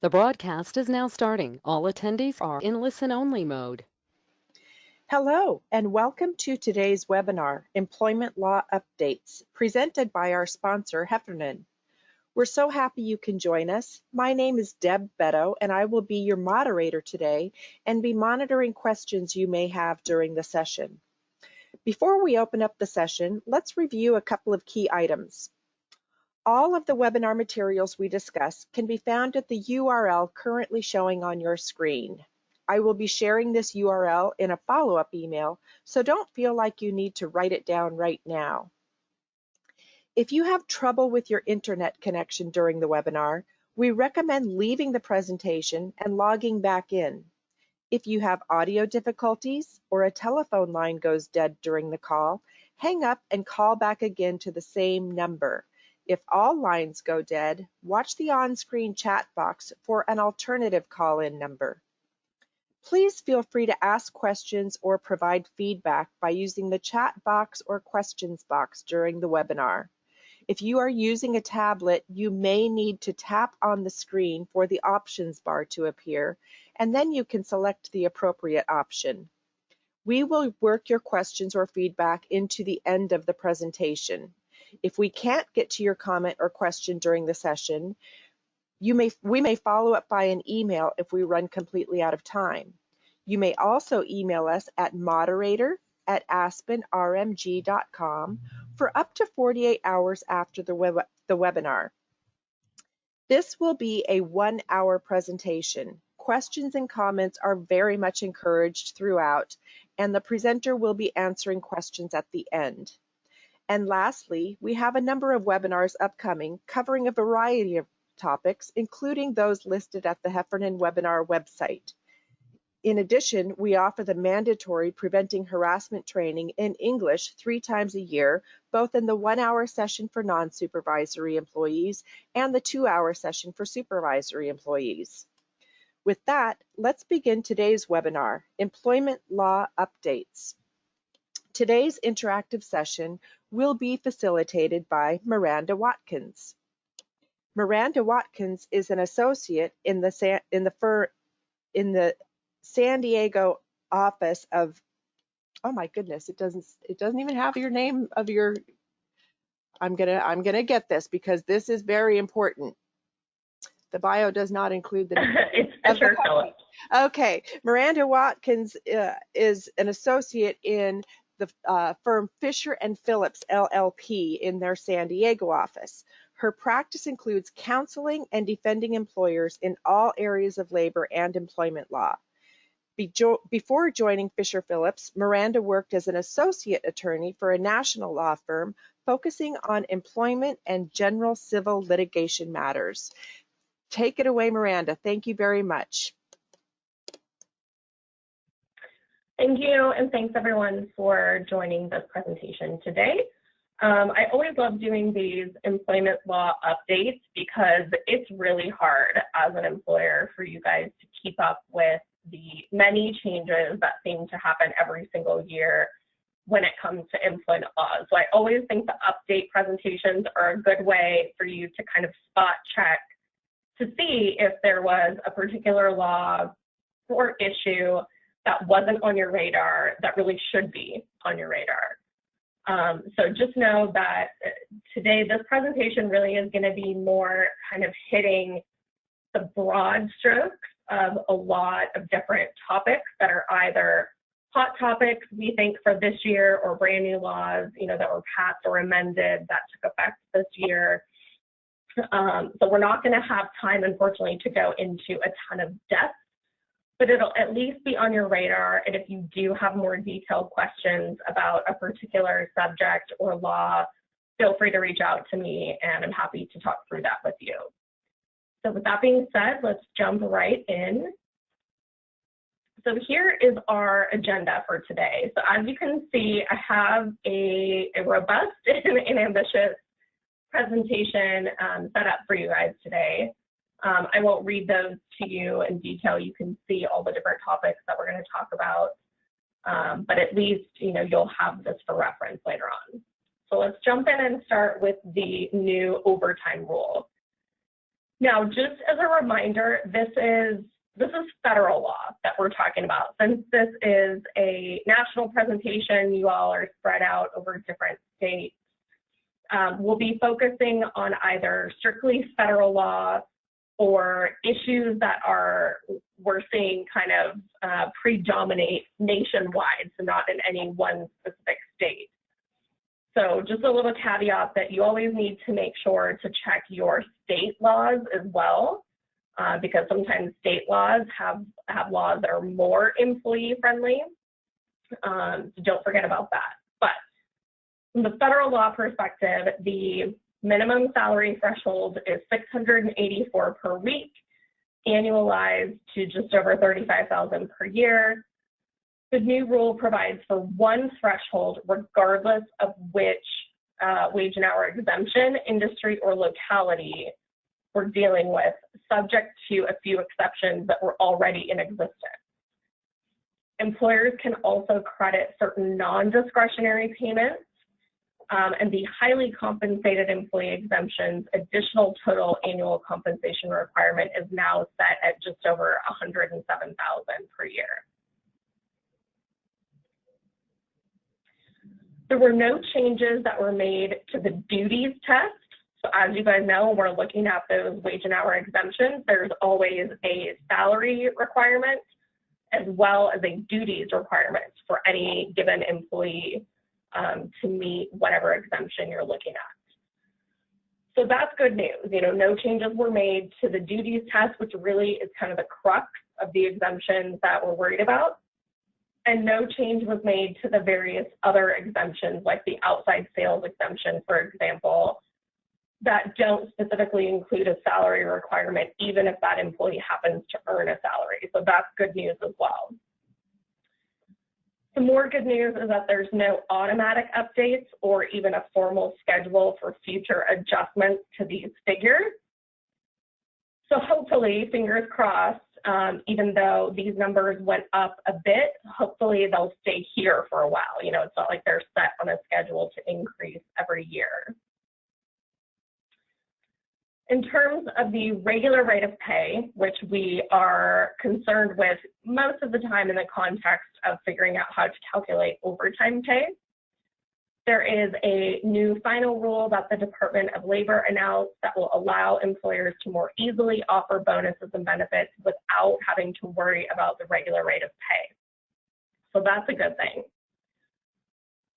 The broadcast is now starting. All attendees are in listen-only mode. Hello, and welcome to today's webinar, Employment Law Updates, presented by our sponsor, Heffernan. We're so happy you can join us. My name is Deb Beto, and I will be your moderator today and be monitoring questions you may have during the session. Before we open up the session, let's review a couple of key items. All of the webinar materials we discuss can be found at the URL currently showing on your screen. I will be sharing this URL in a follow-up email, so don't feel like you need to write it down right now. If you have trouble with your internet connection during the webinar, we recommend leaving the presentation and logging back in. If you have audio difficulties or a telephone line goes dead during the call, hang up and call back again to the same number. If all lines go dead, watch the on-screen chat box for an alternative call-in number. Please feel free to ask questions or provide feedback by using the chat box or questions box during the webinar. If you are using a tablet, you may need to tap on the screen for the options bar to appear, and then you can select the appropriate option. We will work your questions or feedback into the end of the presentation. If we can't get to your comment or question during the session, we may follow up by an email if we run completely out of time. You may also email us at moderator@aspenrmg.com for up to 48 hours after the webinar. This will be a 1-hour presentation. Questions and comments are very much encouraged throughout, and the presenter will be answering questions at the end. And lastly, we have a number of webinars upcoming covering a variety of topics, including those listed at the Heffernan webinar website. In addition, we offer the mandatory preventing harassment training in English 3 times a year, both in the 1-hour session for non-supervisory employees and the 2-hour session for supervisory employees. With that, let's begin today's webinar, Employment Law Updates. Today's interactive session will be facilitated by Miranda Watkins. Miranda Watkins is an associate in the San Diego office of, oh my goodness, it doesn't even have your name of your, I'm gonna get this because this is very important. The bio does not include the name. It's Fisher Phillips. Okay, Miranda Watkins is an associate in the firm Fisher and Phillips LLP in their San Diego office. Her practice includes counseling and defending employers in all areas of labor and employment law. Before joining Fisher Phillips, Miranda worked as an associate attorney for a national law firm focusing on employment and general civil litigation matters. Take it away, Miranda. Thank you very much. Thank you, and thanks everyone for joining this presentation today. I always love doing these employment law updates because it's really hard as an employer for you guys to keep up with the many changes that seem to happen every single year when it comes to employment laws. So I always think the update presentations are a good way for you to kind of spot check to see if there was a particular law or issue that wasn't on your radar that really should be on your radar. So just know that today this presentation really is going to be more kind of hitting the broad strokes of a lot of different topics that are either hot topics we think for this year or brand new laws, that were passed or amended that took effect this year. So we're not going to have time, unfortunately, to go into a ton of depth, but it'll at least be on your radar. And if you do have more detailed questions about a particular subject or law, feel free to reach out to me, and I'm happy to talk through that with you. So with that being said, let's jump right in. So here is our agenda for today. So as you can see, I have a robust and ambitious presentation set up for you guys today. I won't read those to you in detail. You can see all the different topics that we're going to talk about, but at least you'll have this for reference later on. So let's jump in and start with the new overtime rule. Now, just as a reminder, this is federal law that we're talking about. Since this is a national presentation, you all are spread out over different states. We'll be focusing on either strictly federal law or issues that we're seeing kind of predominate nationwide, so not in any one specific state. So just a little caveat that you always need to make sure to check your state laws as well, because sometimes state laws have laws that are more employee friendly. So don't forget about that. But from the federal law perspective, the minimum salary threshold is $684 per week, annualized to just over $35,000 per year. The new rule provides for one threshold regardless of which wage and hour exemption, industry, or locality we're dealing with, subject to a few exceptions that were already in existence. Employers can also credit certain non-discretionary payments, and the highly compensated employee exemptions additional total annual compensation requirement is now set at just over $107,000 per year. There were no changes that were made to the duties test. So as you guys know, when we're looking at those wage and hour exemptions, there's always a salary requirement as well as a duties requirement for any given employee to meet whatever exemption you're looking at. So that's good news. You know, no changes were made to the duties test, which really is kind of the crux of the exemptions that we're worried about. And no change was made to the various other exemptions, like the outside sales exemption, for example, that don't specifically include a salary requirement, even if that employee happens to earn a salary. So that's good news as well. The more good news is that there's no automatic updates or even a formal schedule for future adjustments to these figures. So hopefully, fingers crossed, even though these numbers went up a bit, hopefully they'll stay here for a while. You know, it's not like they're set on a schedule to increase every year. In terms of the regular rate of pay, which we are concerned with most of the time in the context of figuring out how to calculate overtime pay, there is a new final rule that the Department of Labor announced that will allow employers to more easily offer bonuses and benefits without having to worry about the regular rate of pay. So that's a good thing.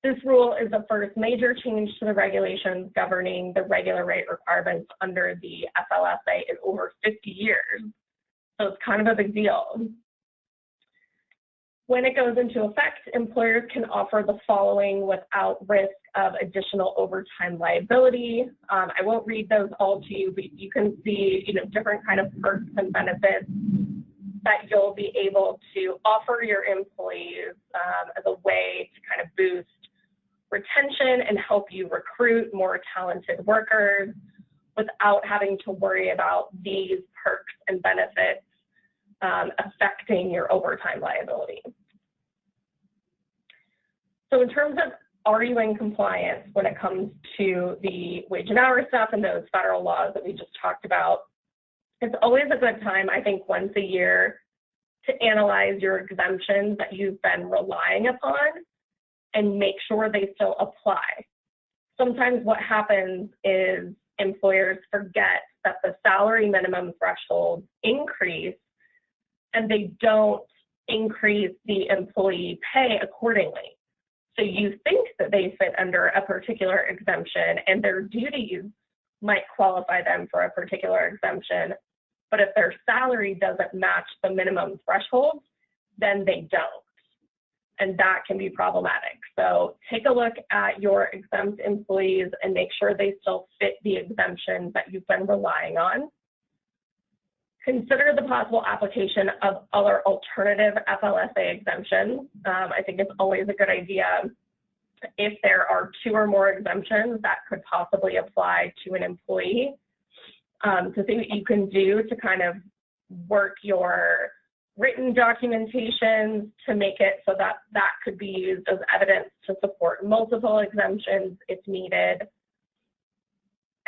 This rule is the first major change to the regulations governing the regular rate requirements under the FLSA in over 50 years. So it's kind of a big deal. When it goes into effect, employers can offer the following without risk of additional overtime liability. I won't read those all to you, but you can see, you know, different kind of perks and benefits that you'll be able to offer your employees as a way to kind of boost retention and help you recruit more talented workers without having to worry about these perks and benefits affecting your overtime liability. So in terms of, are you in compliance when it comes to the wage and hour stuff and those federal laws that we just talked about, it's always a good time, I think, once a year to analyze your exemptions that you've been relying upon and make sure they still apply. Sometimes what happens is employers forget that the salary minimum thresholds increase and they don't increase the employee pay accordingly. So you think that they fit under a particular exemption and their duties might qualify them for a particular exemption, but if their salary doesn't match the minimum threshold, then they don't. And that can be problematic. So take a look at your exempt employees and make sure they still fit the exemptions that you've been relying on. Consider the possible application of other alternative FLSA exemptions. I think it's always a good idea if there are 2 or more exemptions that could possibly apply to an employee, to see what you can do to kind of work your written documentation to make it so that that could be used as evidence to support multiple exemptions if needed.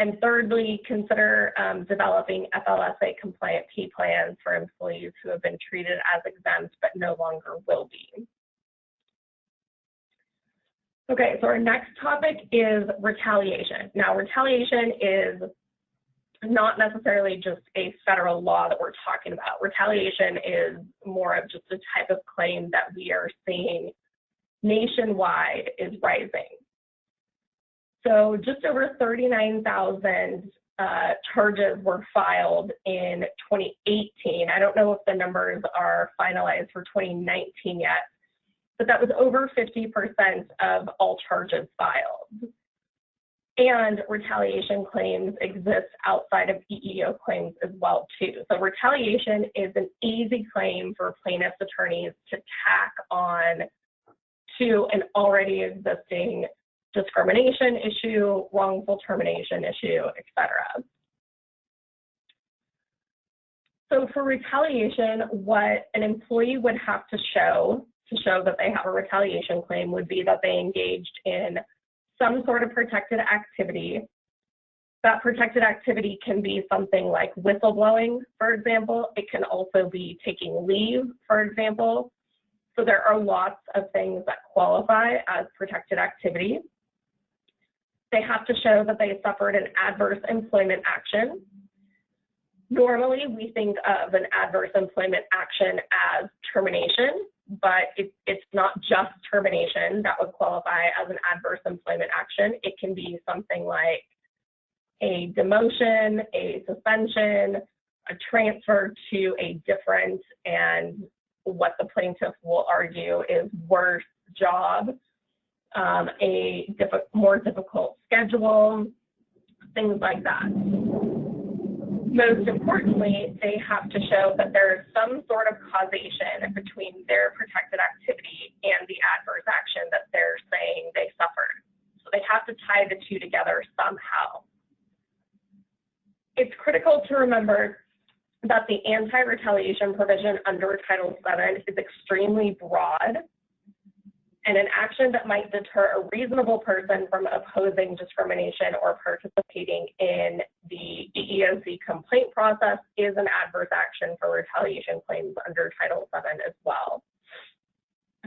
And thirdly, consider developing FLSA compliant P plans for employees who have been treated as exempt but no longer will be. Okay, so our next topic is retaliation. Now, retaliation is not necessarily just a federal law that we're talking about. Retaliation is more of just a type of claim that we are seeing nationwide is rising. So just over 39,000 charges were filed in 2018. I don't know if the numbers are finalized for 2019 yet, but that was over 50% of all charges filed. And retaliation claims exist outside of EEO claims as well too. So retaliation is an easy claim for plaintiffs' attorneys to tack on to an already existing discrimination issue, wrongful termination issue, etc. So for retaliation, what an employee would have to show that they have a retaliation claim would be that they engaged in some sort of protected activity. That protected activity can be something like whistleblowing, for example. It can also be taking leave, for example. So there are lots of things that qualify as protected activity. They have to show that they suffered an adverse employment action. Normally, we think of an adverse employment action as termination, but it's not just termination that would qualify as an adverse employment action. It can be something like a demotion, a suspension, a transfer to a different and what the plaintiff will argue is worse job, a more difficult schedule, things like that. Most importantly, they have to show that there is some sort of causation between their protected activity and the adverse action that they're saying they suffered. So they have to tie the two together somehow. It's critical to remember that the anti-retaliation provision under Title VII is extremely broad, and an action that might deter a reasonable person from opposing discrimination or participating in the EEOC complaint process is an adverse action for retaliation claims under Title VII as well.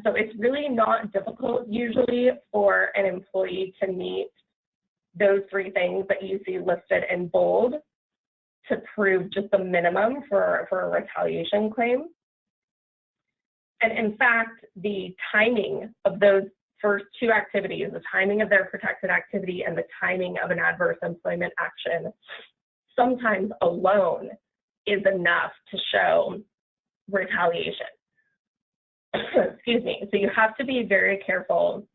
So it's really not difficult usually for an employee to meet those three things that you see listed in bold to prove just the minimum for a retaliation claim. And in fact, the timing of those first two activities, the timing of their protected activity and the timing of an adverse employment action, sometimes alone is enough to show retaliation. Excuse me. So you have to be very careful.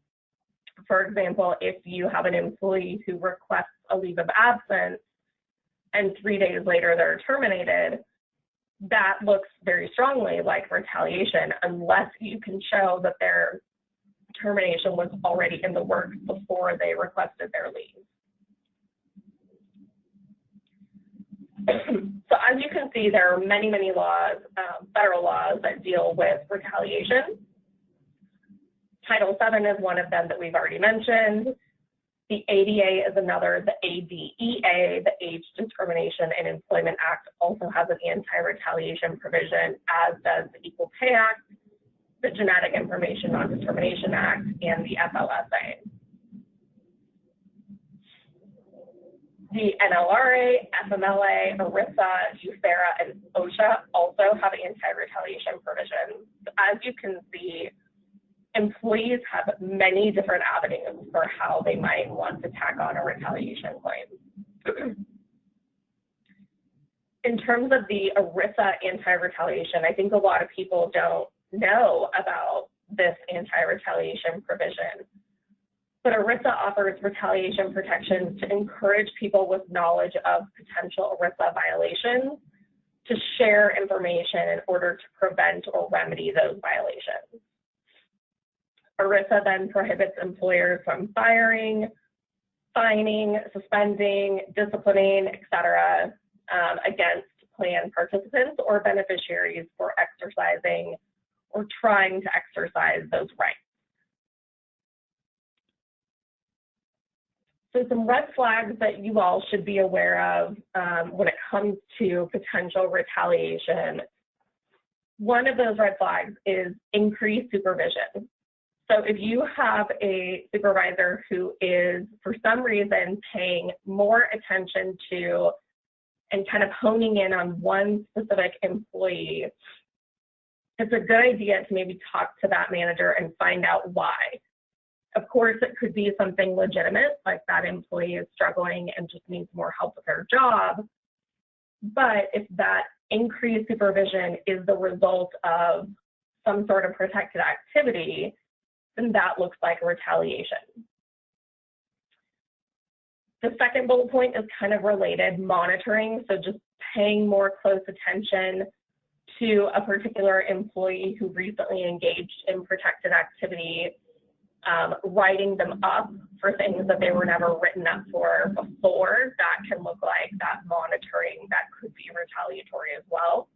For example, if you have an employee who requests a leave of absence and 3 days later they're terminated, that looks very strongly like retaliation unless you can show that their termination was already in the works before they requested their leave. So as you can see, there are many, many laws, federal laws that deal with retaliation. Title VII is one of them that we've already mentioned. The ADA is another. The ADEA, the Age Discrimination in Employment Act, also has an anti-retaliation provision, as does the Equal Pay Act, the Genetic Information Non-Discrimination Act, and the FLSA. The NLRA, FMLA, ERISA, USERRA, and OSHA also have anti-retaliation provisions. As you can see, employees have many different avenues for how they might want to tack on a retaliation claim. In terms of the ERISA anti-retaliation, I think a lot of people don't know about this anti-retaliation provision. But ERISA offers retaliation protections to encourage people with knowledge of potential ERISA violations to share information in order to prevent or remedy those violations. ERISA then prohibits employers from firing, fining, suspending, disciplining, etc., against plan participants or beneficiaries for exercising or trying to exercise those rights. So some red flags that you all should be aware of when it comes to potential retaliation. One of those red flags is increased supervision. So if you have a supervisor who is, for some reason, paying more attention to and kind of honing in on one specific employee, it's a good idea to maybe talk to that manager and find out why. Of course, it could be something legitimate, like that employee is struggling and just needs more help with their job. But if that increased supervision is the result of some sort of protected activity, then that looks like retaliation. The second bullet point is kind of related, monitoring. So just paying more close attention to a particular employee who recently engaged in protected activity, writing them up for things that they were never written up for before. That can look like that monitoring that could be retaliatory as well.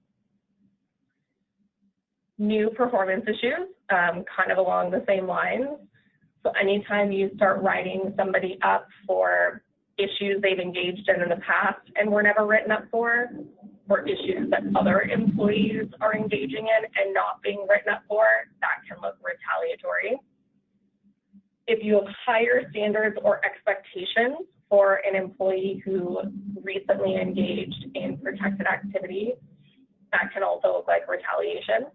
New performance issues, kind of along the same lines. So anytime you start writing somebody up for issues they've engaged in the past and were never written up for, or issues that other employees are engaging in and not being written up for, that can look retaliatory. If you have higher standards or expectations for an employee who recently engaged in protected activity, that can also look like retaliation.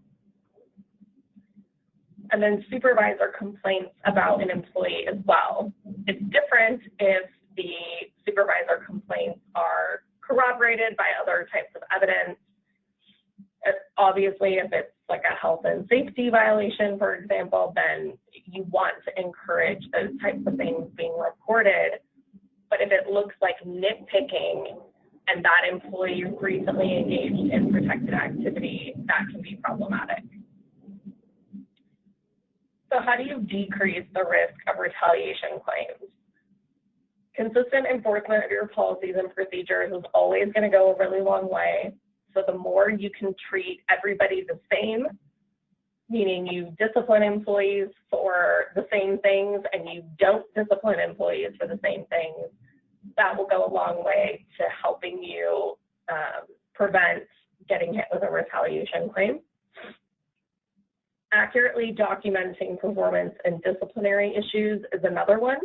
And then supervisor complaints about an employee as well. It's different if the supervisor complaints are corroborated by other types of evidence. Obviously, if it's like a health and safety violation, for example, then you want to encourage those types of things being reported. But if it looks like nitpicking and that employee recently engaged in protected activity, that can be problematic. So how do you decrease the risk of retaliation claims? Consistent enforcement of your policies and procedures is always going to go a really long way. So the more you can treat everybody the same, meaning you discipline employees for the same things and you don't discipline employees for the same things, that will go a long way to helping you prevent getting hit with a retaliation claim. Accurately documenting performance and disciplinary issues is another one.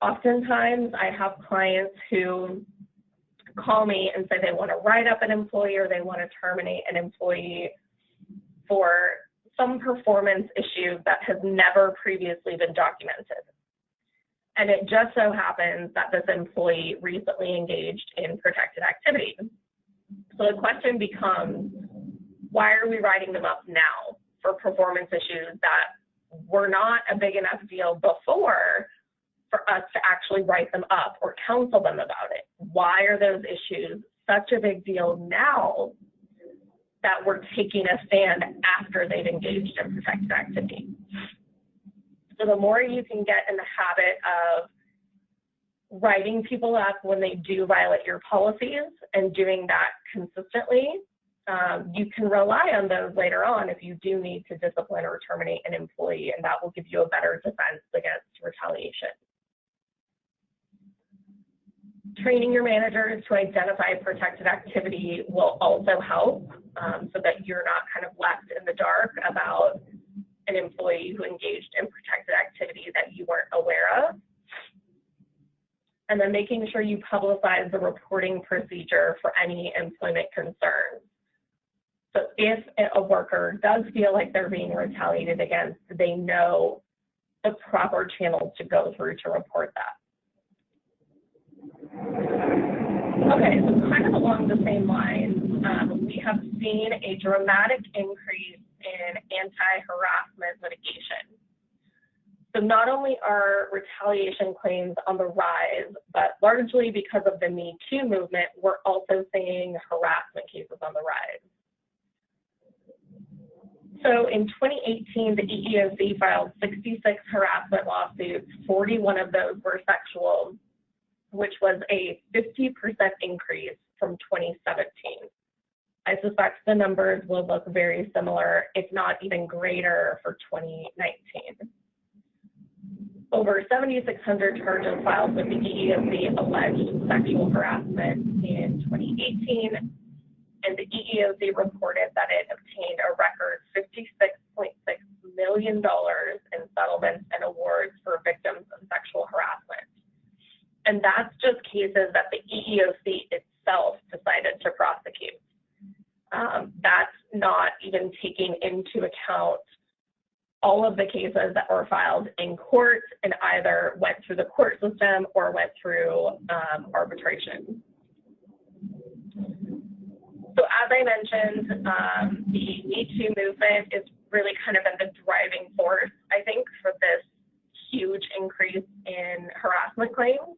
Oftentimes, I have clients who call me and say they want to write up an employee or they want to terminate an employee for some performance issue that has never previously been documented. And it just so happens that this employee recently engaged in protected activity. So the question becomes, why are we writing them up now for performance issues that were not a big enough deal before for us to actually write them up or counsel them about it? Why are those issues such a big deal now that we're taking a stand after they've engaged in protected activity? So the more you can get in the habit of writing people up when they do violate your policies and doing that consistently, you can rely on those later on if you do need to discipline or terminate an employee, and that will give you a better defense against retaliation. Training your managers to identify protected activity will also help so that you're not kind of left in the dark about an employee who engaged in protected activity that you weren't aware of. And then making sure you publicize the reporting procedure for any employment concerns. So if a worker does feel like they're being retaliated against, they know the proper channels to go through to report that. Okay, so kind of along the same lines, we have seen a dramatic increase in anti-harassment litigation. So not only are retaliation claims on the rise, but largely because of the Me Too movement, we're also seeing harassment cases on the rise. So in 2018, the EEOC filed 66 harassment lawsuits. 41 of those were sexual, which was a 50% increase from 2017. I suspect the numbers will look very similar, if not even greater, for 2019. over 7,600 charges filed with the EEOC alleged sexual harassment in 2018, and the EEOC reported that it obtained a record $56.6 million in settlements and awards for victims of sexual harassment. And that's just cases that the EEOC itself decided to prosecute. That's not even taking into account all of the cases that were filed in court and either went through the court system or went through arbitration. So as I mentioned, the Me Too movement is really kind of been the driving force, I think, for this huge increase in harassment claims.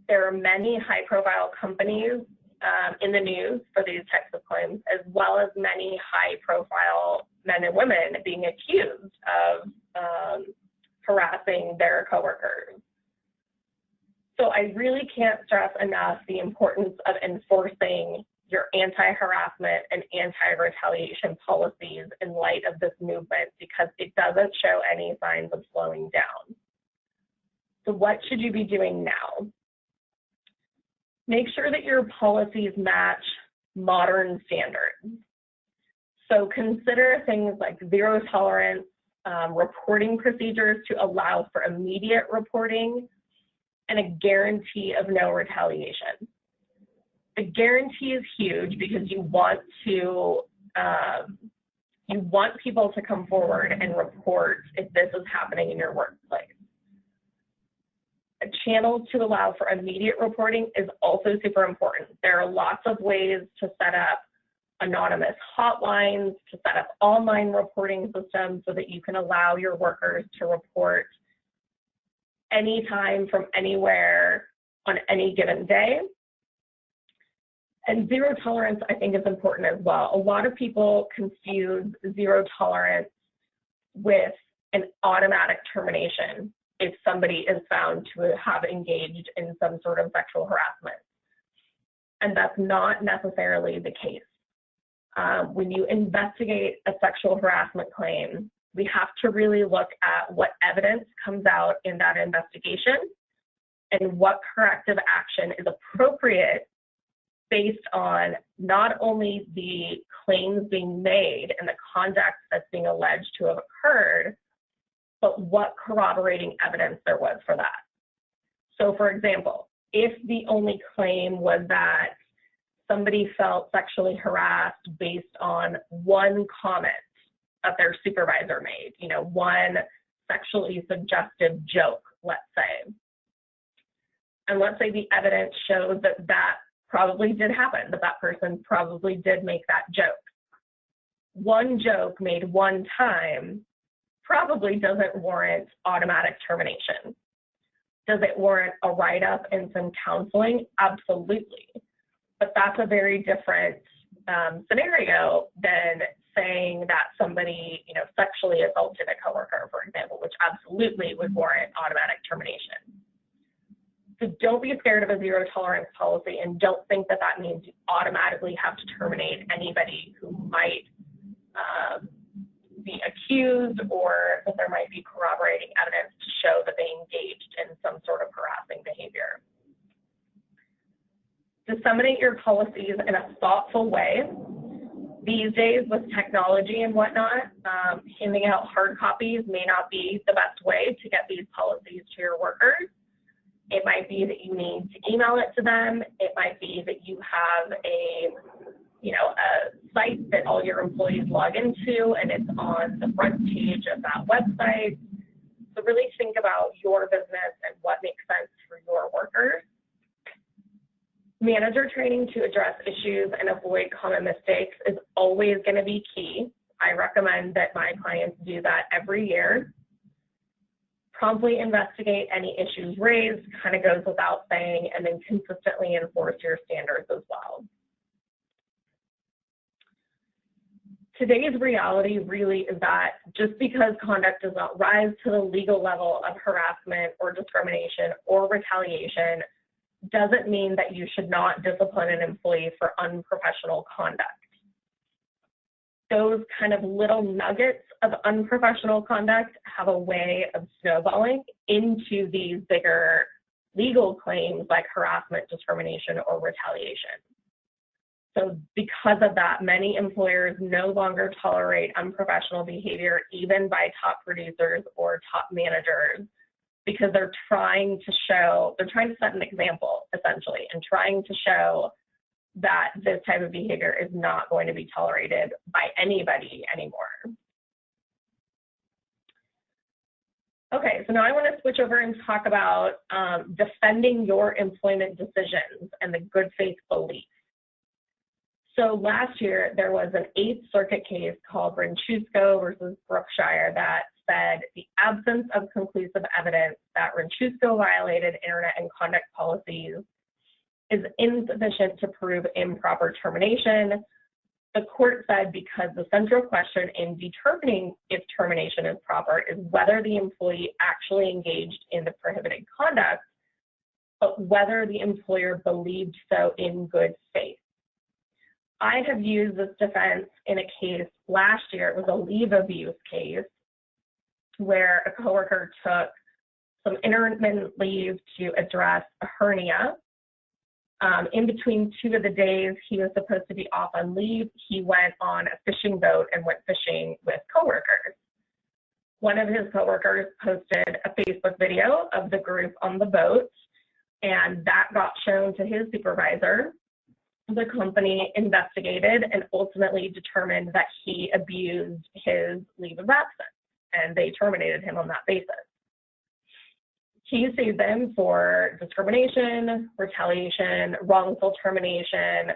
There are many high-profile companies in the news for these types of claims, as well as many high-profile men and women being accused of harassing their coworkers. So I really can't stress enough the importance of enforcing your anti-harassment and anti-retaliation policies in light of this movement, because it doesn't show any signs of slowing down. So what should you be doing now? Make sure that your policies match modern standards. So consider things like zero tolerance, reporting procedures to allow for immediate reporting, and a guarantee of no retaliation. The guarantee is huge because you want people to come forward and report if this is happening in your workplace. A channel to allow for immediate reporting is also super important. There are lots of ways to set up anonymous hotlines, to set up online reporting systems so that you can allow your workers to report anytime from anywhere on any given day. And zero tolerance, I think, is important as well. A lot of people confuse zero tolerance with an automatic termination if somebody is found to have engaged in some sort of sexual harassment. And that's not necessarily the case. When you investigate a sexual harassment claim, we have to really look at what evidence comes out in that investigation and what corrective action is appropriate based on not only the claims being made and the conduct that's being alleged to have occurred, but what corroborating evidence there was for that. So for example, if the only claim was that somebody felt sexually harassed based on one comment that their supervisor made, one sexually suggestive joke, let's say. And let's say the evidence shows that that probably did happen, that person probably did make that joke. One joke made one time probably doesn't warrant automatic termination. Does it warrant a write-up and some counseling? Absolutely. But that's a very different scenario than saying that somebody, sexually assaulted a coworker, for example, which absolutely would warrant automatic termination. So don't be scared of a zero tolerance policy, and don't think that that means you automatically have to terminate anybody who might be accused, or that there might be corroborating evidence to show that they engaged in some sort of harassing behavior. Disseminate your policies in a thoughtful way. These days with technology and whatnot, handing out hard copies may not be the best way to get these policies to your workers. It might be that you need to email it to them. It might be that you have a site that all your employees log into and it's on the front page of that website. So really think about your business and what makes sense for your workers. Manager training to address issues and avoid common mistakes is always going to be key. I recommend that my clients do that every year. Promptly investigate any issues raised, kind of goes without saying, and then consistently enforce your standards as well. Today's reality really is that just because conduct does not rise to the legal level of harassment or discrimination or retaliation doesn't mean that you should not discipline an employee for unprofessional conduct. those kind of little nuggets of unprofessional conduct have a way of snowballing into these bigger legal claims like harassment, discrimination, or retaliation. So because of that, many employers no longer tolerate unprofessional behavior, even by top producers or top managers, because they're trying to set an example, essentially, and trying to show that this type of behavior is not going to be tolerated by anybody anymore. Okay, so now I want to switch over and talk about defending your employment decisions and the good faith belief. So last year, there was an 8th Circuit case called Ranchusko versus Brookshire that said the absence of conclusive evidence that Ranchusko violated internet and conduct policies is insufficient to prove improper termination. The court said because the central question in determining if termination is proper is whether the employee actually engaged in the prohibited conduct, but whether the employer believed so in good faith. I have used this defense in a case last year. It was a leave abuse case where a coworker took some intermittent leave to address a hernia. In between 2 of the days he was supposed to be off on leave, he went on a fishing boat and went fishing with coworkers. One of his coworkers posted a Facebook video of the group on the boat, and that got shown to his supervisor. The company investigated and ultimately determined that he abused his leave of absence, and they terminated him on that basis. He sued them for discrimination, retaliation, wrongful termination,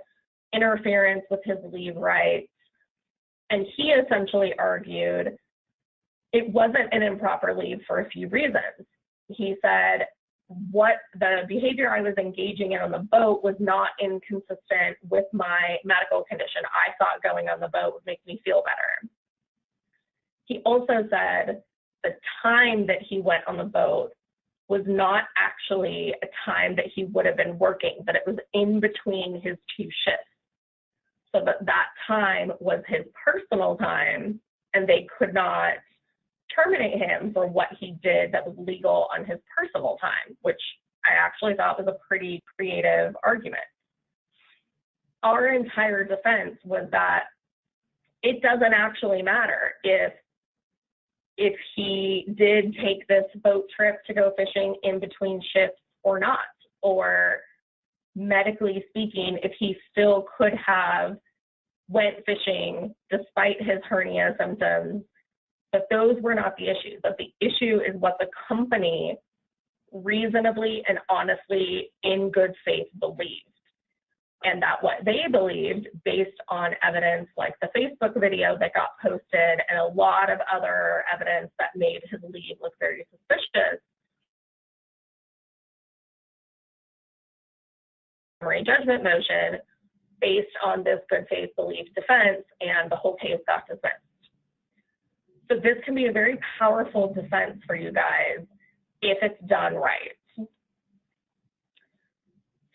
interference with his leave rights, and he essentially argued it wasn't an improper leave for a few reasons. He said, what the behavior I was engaging in on the boat was not inconsistent with my medical condition. I thought going on the boat would make me feel better. He also said the time that he went on the boat was not actually a time that he would have been working, that it was in between his 2 shifts. So that time was his personal time, and they could not terminate him for what he did that was legal on his personal time, which I actually thought was a pretty creative argument. Our entire defense was that it doesn't actually matter if he did take this boat trip to go fishing in between shifts or not, or medically speaking, if he still could have went fishing despite his hernia symptoms, but those were not the issues. But the issue is what the company reasonably and honestly in good faith believed. And that what they believed, based on evidence like the Facebook video that got posted and a lot of other evidence that made his leave look very suspicious, summary judgment motion based on this good faith belief defense, and the whole case got dismissed. So this can be a very powerful defense for you guys if it's done right.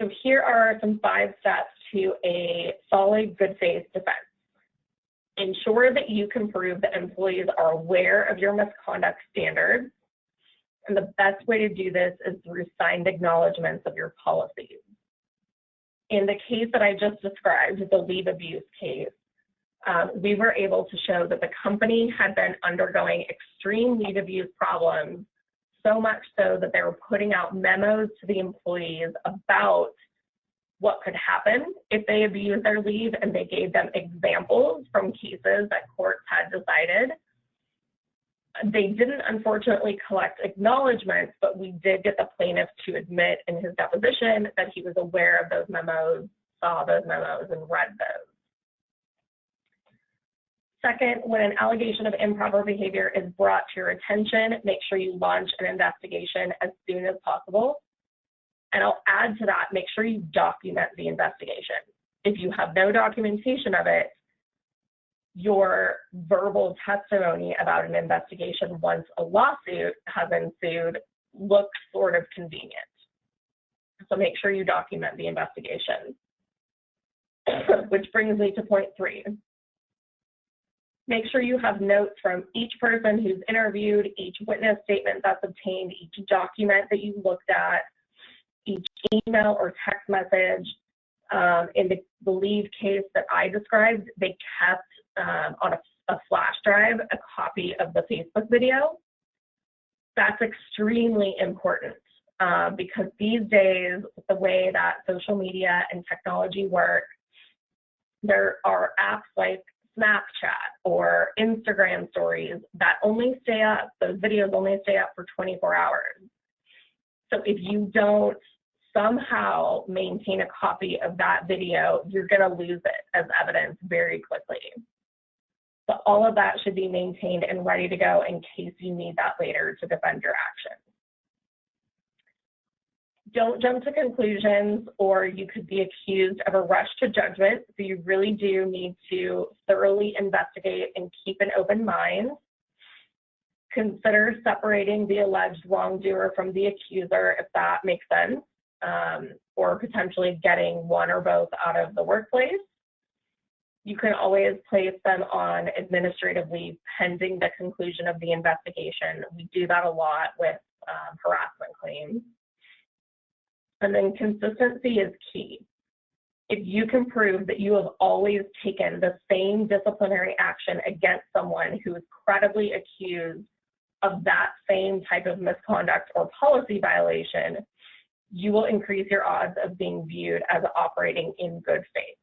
So here are some 5 steps to a solid good faith defense. Ensure that you can prove that employees are aware of your misconduct standards. And the best way to do this is through signed acknowledgments of your policies. In the case that I just described, the leave abuse case, we were able to show that the company had been undergoing extreme leave abuse problems, so much so that they were putting out memos to the employees about what could happen if they abused their leave, and they gave them examples from cases that courts had decided. They didn't unfortunately collect acknowledgments, but we did get the plaintiff to admit in his deposition that he was aware of those memos, saw those memos, and read those. Second, when an allegation of improper behavior is brought to your attention, make sure you launch an investigation as soon as possible. And I'll add to that, make sure you document the investigation. If you have no documentation of it, your verbal testimony about an investigation once a lawsuit has ensued looks sort of convenient. So make sure you document the investigation. Which brings me to point 3. Make sure you have notes from each person who's interviewed, each witness statement that's obtained, each document that you looked at, each email or text message. In the leave case that I described, they kept on a flash drive a copy of the Facebook video. That's extremely important because these days, the way that social media and technology work, there are apps like Snapchat or Instagram stories that only stay up, those videos only stay up for 24 hours. So if you don't somehow maintain a copy of that video, you're going to lose it as evidence very quickly. So all of that should be maintained and ready to go in case you need that later to defend your action. Don't jump to conclusions, or you could be accused of a rush to judgment. So you really do need to thoroughly investigate and keep an open mind. Consider separating the alleged wrongdoer from the accuser if that makes sense, or potentially getting one or both out of the workplace. You can always place them on administrative leave pending the conclusion of the investigation. We do that a lot with harassment claims. And then consistency is key. If you can prove that you have always taken the same disciplinary action against someone who is credibly accused of that same type of misconduct or policy violation, you will increase your odds of being viewed as operating in good faith.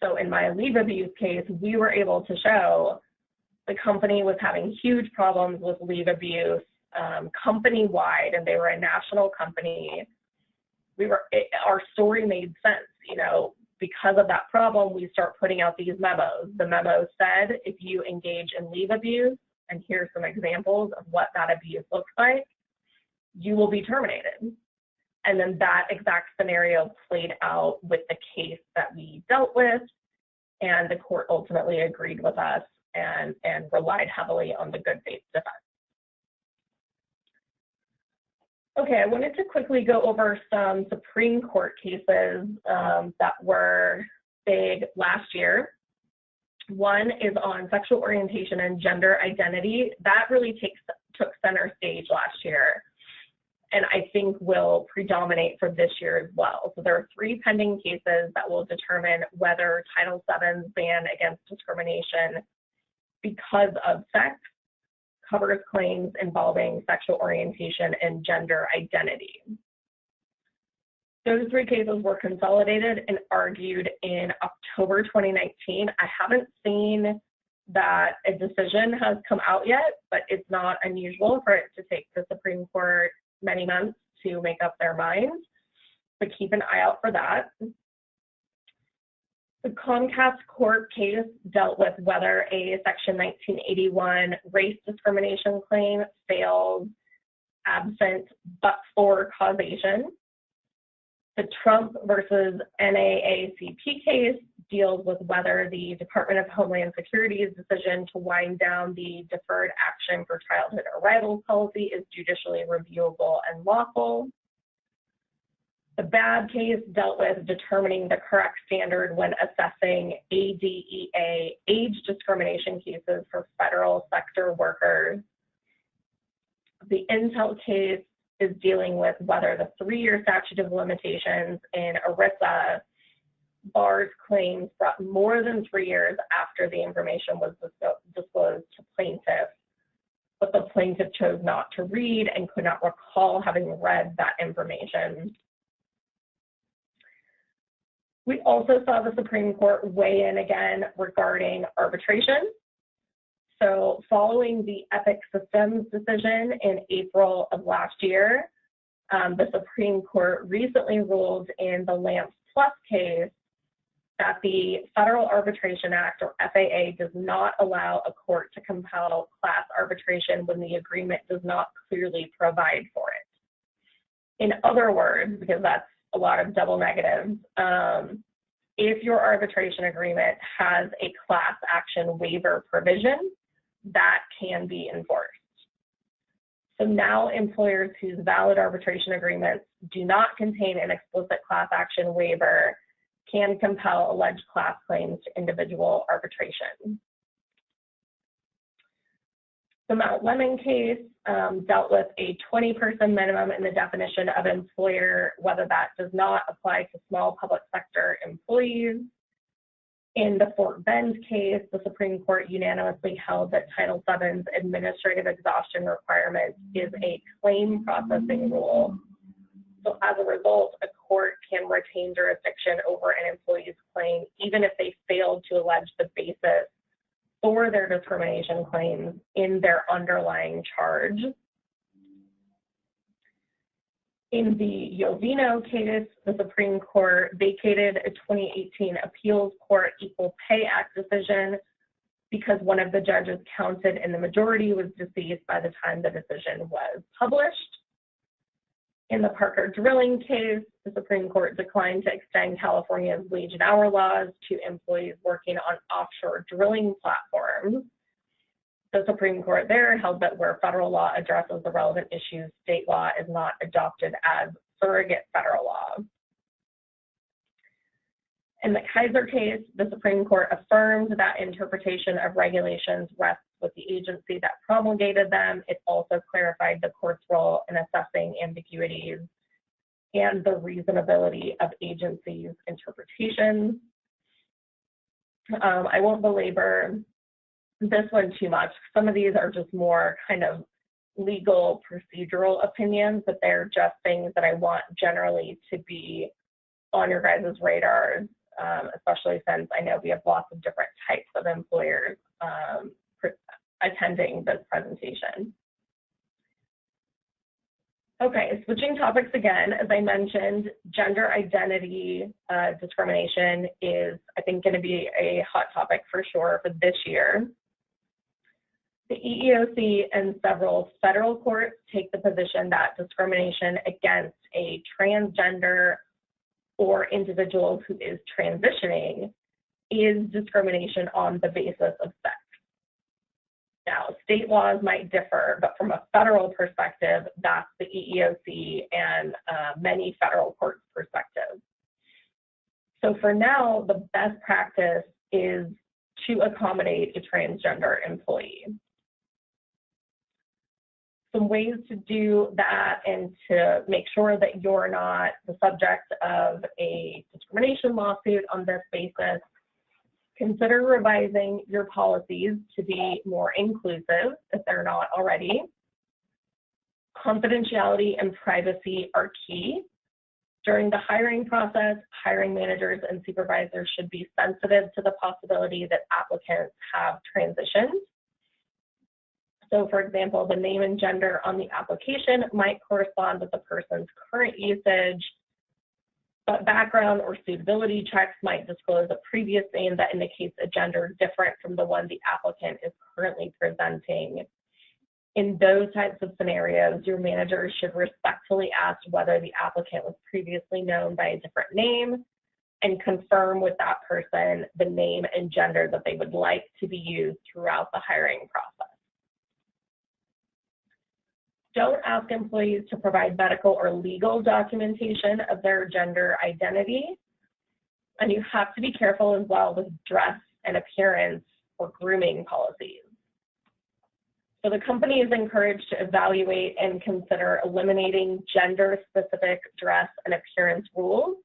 So in my leave abuse case, we were able to show the company was having huge problems with leave abuse company-wide, and they were a national company. Our story made sense, because of that problem, we start putting out these memos. The memo said, if you engage in leave abuse, and here's some examples of what that abuse looks like, you will be terminated. And then that exact scenario played out with the case that we dealt with, and the court ultimately agreed with us and relied heavily on the good faith defense. Okay, I wanted to quickly go over some Supreme Court cases that were big last year. One is on sexual orientation and gender identity. That really took center stage last year, and I think will predominate for this year as well. So there are 3 pending cases that will determine whether Title VII's ban against discrimination because of sex covers claims involving sexual orientation and gender identity. Those 3 cases were consolidated and argued in October 2019. I haven't seen that a decision has come out yet, but it's not unusual for it to take the Supreme Court many months to make up their minds, but keep an eye out for that. The Comcast court case dealt with whether a Section 1981 race discrimination claim fails absent but-for causation. The Trump versus NAACP case deals with whether the Department of Homeland Security's decision to wind down the Deferred Action for Childhood Arrivals policy is judicially reviewable and lawful. The BAD case dealt with determining the correct standard when assessing ADEA age discrimination cases for federal sector workers. The Intel case is dealing with whether the 3-year statute of limitations in ERISA bars claims brought more than 3 years after the information was disclosed to plaintiff, but the plaintiff chose not to read and could not recall having read that information. We also saw the Supreme Court weigh in again regarding arbitration. So following the Epic Systems decision in April of last year, the Supreme Court recently ruled in the Lance Plus case that the Federal Arbitration Act, or FAA, does not allow a court to compel class arbitration when the agreement does not clearly provide for it. In other words, because that's a lot of double negatives, if your arbitration agreement has a class action waiver provision, that can be enforced. So now employers whose valid arbitration agreements do not contain an explicit class action waiver can compel alleged class claims to individual arbitration. The Mount Lemon case dealt with a 20-person minimum in the definition of employer, whether that does not apply to small public sector employees. In the Fort Bend case, the Supreme Court unanimously held that Title VII's administrative exhaustion requirement is a claim processing rule. So as a result, a court can retain jurisdiction over an employee's claim, even if they failed to allege the basis for their discrimination claims in their underlying charge. In the Jovino case, the Supreme Court vacated a 2018 Appeals Court Equal Pay Act decision because one of the judges counted in the majority was deceased by the time the decision was published. In the Parker Drilling case, the Supreme Court declined to extend California's wage and hour laws to employees working on offshore drilling platforms. The Supreme Court there held that where federal law addresses the relevant issues, state law is not adopted as surrogate federal law. In the Kaiser case, the Supreme Court affirmed that interpretation of regulations rests with the agency that promulgated them. It also clarified the court's role in assessing ambiguities and the reasonability of agencies' interpretations. I won't belabor this one too much. Some of these are just more kind of legal procedural opinions, but they're just things that I want generally to be on your guys' radars, especially since I know we have lots of different types of employers attending this presentation. Okay, switching topics again, as I mentioned, gender identity discrimination is, I think, going to be a hot topic for sure for this year. The EEOC and several federal courts take the position that discrimination against a transgender or individual who is transitioning is discrimination on the basis of sex. Now, state laws might differ, but from a federal perspective, that's the EEOC and many federal courts' perspective. So for now, the best practice is to accommodate a transgender employee. Some ways to do that and to make sure that you're not the subject of a discrimination lawsuit on this basis: consider revising your policies to be more inclusive if they're not already. Confidentiality and privacy are key. During the hiring process, hiring managers and supervisors should be sensitive to the possibility that applicants have transitioned. So for example, the name and gender on the application might correspond with the person's current usage, but background or suitability checks might disclose a previous name that indicates a gender different from the one the applicant is currently presenting. In those types of scenarios, your manager should respectfully ask whether the applicant was previously known by a different name and confirm with that person the name and gender that they would like to be used throughout the hiring process. Don't ask employees to provide medical or legal documentation of their gender identity. And you have to be careful as well with dress and appearance or grooming policies. So the company is encouraged to evaluate and consider eliminating gender-specific dress and appearance rules.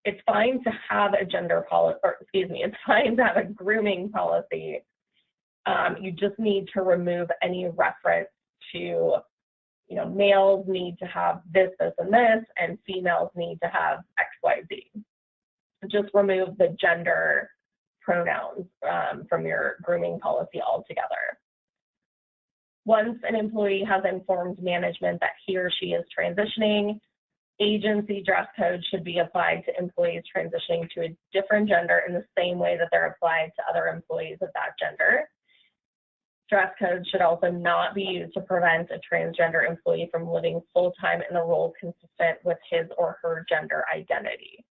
It's fine to have a gender policy, or excuse me, it's fine to have a grooming policy. You just need to remove any reference to, you know, males need to have this, this, and females need to have X, Y, Z. Just remove the gender pronouns from your grooming policy altogether. Once an employee has informed management that he or she is transitioning, agency dress code should be applied to employees transitioning to a different gender in the same way that they're applied to other employees of that gender. Dress code should also not be used to prevent a transgender employee from living full-time in a role consistent with his or her gender identity.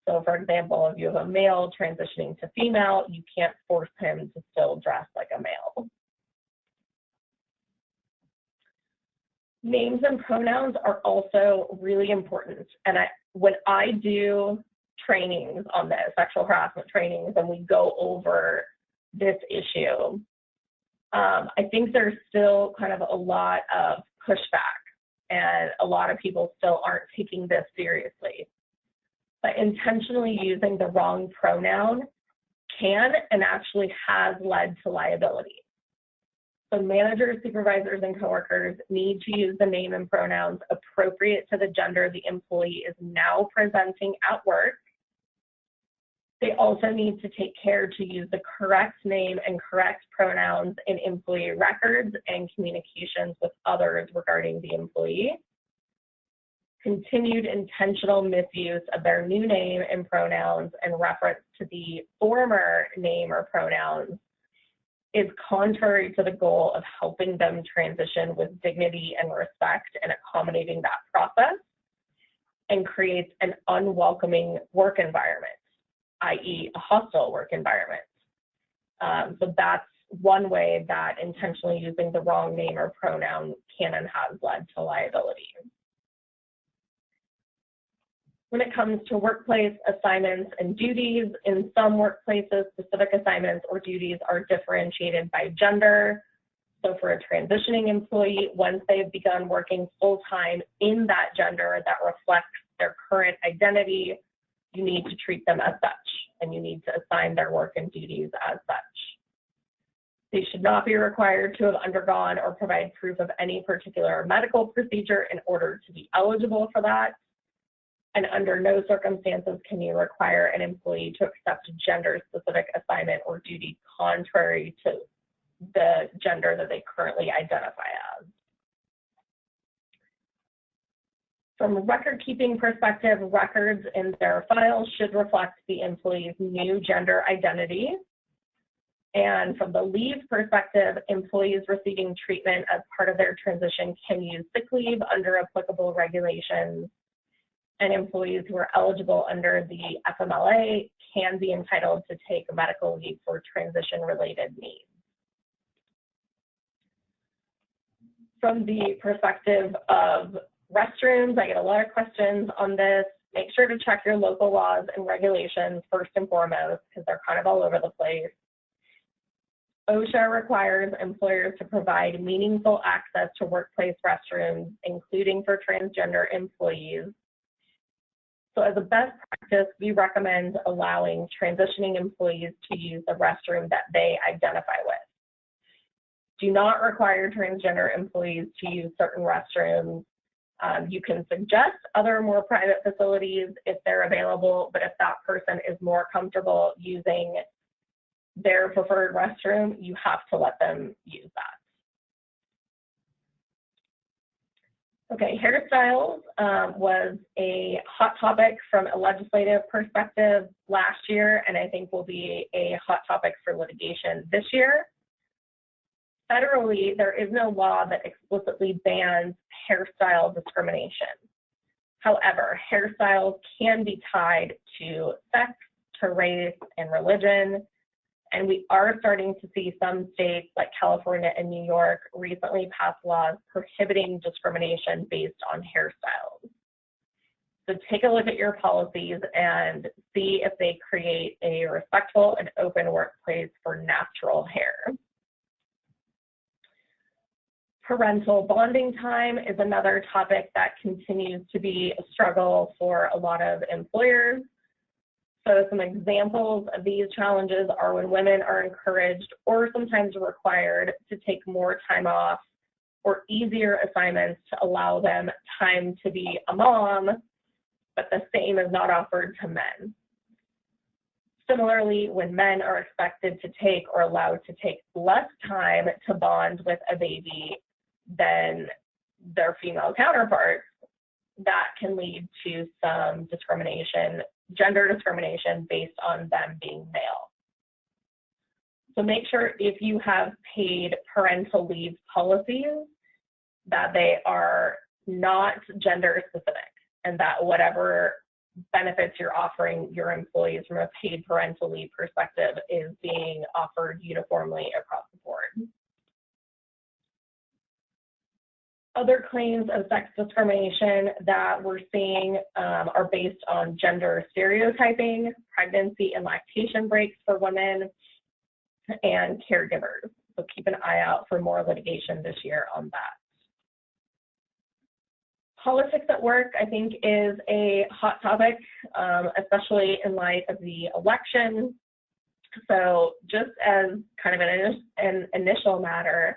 So for example, if you have a male transitioning to female, you can't force him to still dress like a male. Names and pronouns are also really important. And when I do trainings on this, sexual harassment trainings, and we go over this issue, I think there's still kind of a lot of pushback, and a lot of people still aren't taking this seriously. But intentionally using the wrong pronoun can and actually has led to liability. So managers, supervisors, and coworkers need to use the name and pronouns appropriate to the gender the employee is now presenting at work. They also need to take care to use the correct name and correct pronouns in employee records and communications with others regarding the employee. Continued intentional misuse of their new name and pronouns and reference to the former name or pronouns is contrary to the goal of helping them transition with dignity and respect and accommodating that process, and creates an unwelcoming work environment, i.e. a hostile work environment. So that's one way that intentionally using the wrong name or pronoun can and has led to liability. When it comes to workplace assignments and duties, in some workplaces, specific assignments or duties are differentiated by gender. So for a transitioning employee, once they've begun working full-time in that gender that reflects their current identity, you need to treat them as such, and you need to assign their work and duties as such. They should not be required to have undergone or provide proof of any particular medical procedure in order to be eligible for that. And under no circumstances can you require an employee to accept a gender-specific assignment or duty contrary to the gender that they currently identify as. From a record-keeping perspective, records in their files should reflect the employee's new gender identity. And from the leave perspective, employees receiving treatment as part of their transition can use sick leave under applicable regulations. And employees who are eligible under the FMLA can be entitled to take medical leave for transition-related needs. From the perspective of restrooms, I get a lot of questions on this. Make sure to check your local laws and regulations first and foremost, because they're kind of all over the place. OSHA requires employers to provide meaningful access to workplace restrooms, including for transgender employees. So as a best practice, we recommend allowing transitioning employees to use the restroom that they identify with. Do not require transgender employees to use certain restrooms. You can suggest other more private facilities if they're available, but if that person is more comfortable using their preferred restroom, you have to let them use that. Okay, hairstyles was a hot topic from a legislative perspective last year, and I think will be a hot topic for litigation this year. Federally, there is no law that explicitly bans hairstyle discrimination. However, hairstyles can be tied to sex, to race, and religion. And we are starting to see some states like California and New York recently pass laws prohibiting discrimination based on hairstyles. So take a look at your policies and see if they create a respectful and open workplace for natural hair. Parental bonding time is another topic that continues to be a struggle for a lot of employers. So some examples of these challenges are when women are encouraged or sometimes required to take more time off or easier assignments to allow them time to be a mom, but the same is not offered to men. Similarly, when men are expected to take or allowed to take less time to bond with a baby than their female counterparts, that can lead to some discrimination, gender discrimination based on them being male. So make sure if you have paid parental leave policies that they are not gender specific and that whatever benefits you're offering your employees from a paid parental leave perspective is being offered uniformly across the board. Other claims of sex discrimination that we're seeing are based on gender stereotyping, pregnancy and lactation breaks for women, and caregivers. So keep an eye out for more litigation this year on that. Politics at work, I think, is a hot topic, especially in light of the election. So just as kind of an initial matter,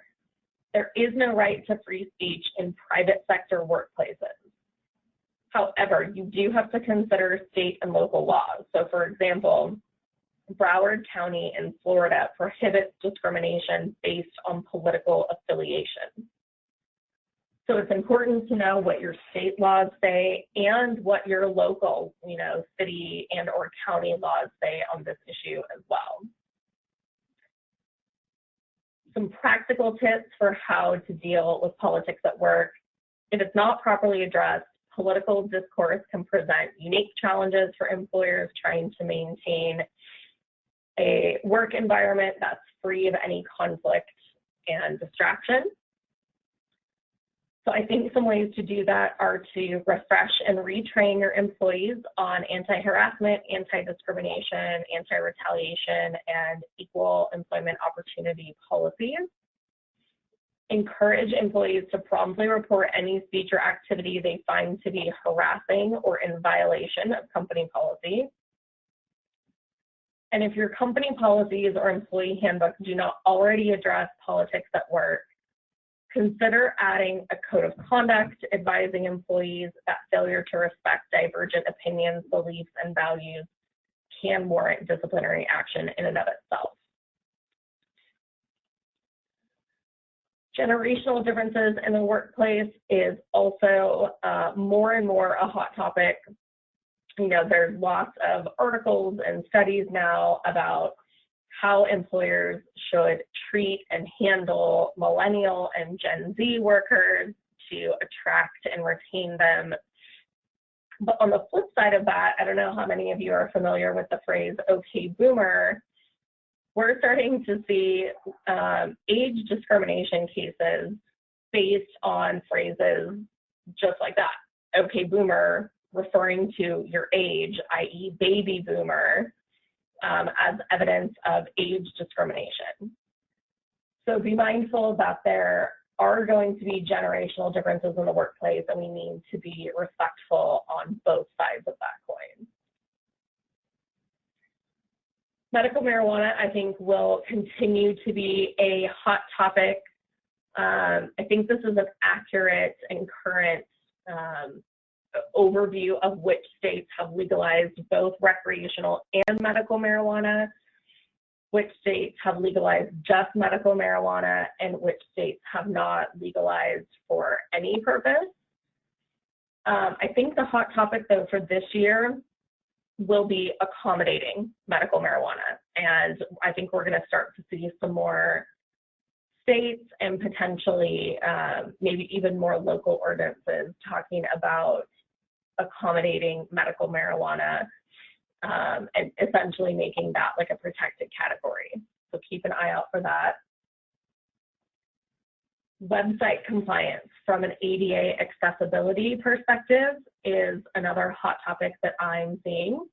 there is no right to free speech in private sector workplaces. However, you do have to consider state and local laws. So for example, Broward County in Florida prohibits discrimination based on political affiliation. So it's important to know what your state laws say and what your local, city and or county laws say on this issue as well. Some practical tips for how to deal with politics at work. If it's not properly addressed, political discourse can present unique challenges for employers trying to maintain a work environment that's free of any conflict and distraction. So I think some ways to do that are to refresh and retrain your employees on anti-harassment, anti-discrimination, anti-retaliation, and equal employment opportunity policies. Encourage employees to promptly report any speech or activity they find to be harassing or in violation of company policy. And if your company policies or employee handbooks do not already address politics at work, consider adding a code of conduct advising employees that failure to respect divergent opinions, beliefs, and values can warrant disciplinary action in and of itself. Generational differences in the workplace is also more and more a hot topic. There's lots of articles and studies now about how employers should treat and handle millennial and Gen Z workers to attract and retain them. But on the flip side of that, I don't know how many of you are familiar with the phrase "okay, boomer." We're starting to see age discrimination cases based on phrases just like that. "Okay, boomer," referring to your age, i.e. baby boomer, as evidence of age discrimination. So be mindful that there are going to be generational differences in the workplace, and we need to be respectful on both sides of that coin. Medical marijuana, I think, will continue to be a hot topic. I think this is an accurate and current overview of which states have legalized both recreational and medical marijuana, which states have legalized just medical marijuana, and which states have not legalized for any purpose. I think the hot topic, though, for this year will be accommodating medical marijuana. And I think we're going to start to see some more states and potentially maybe even more local ordinances talking about accommodating medical marijuana and essentially making that like a protected category. So keep an eye out for that. Website compliance from an ADA accessibility perspective is another hot topic that I'm seeing.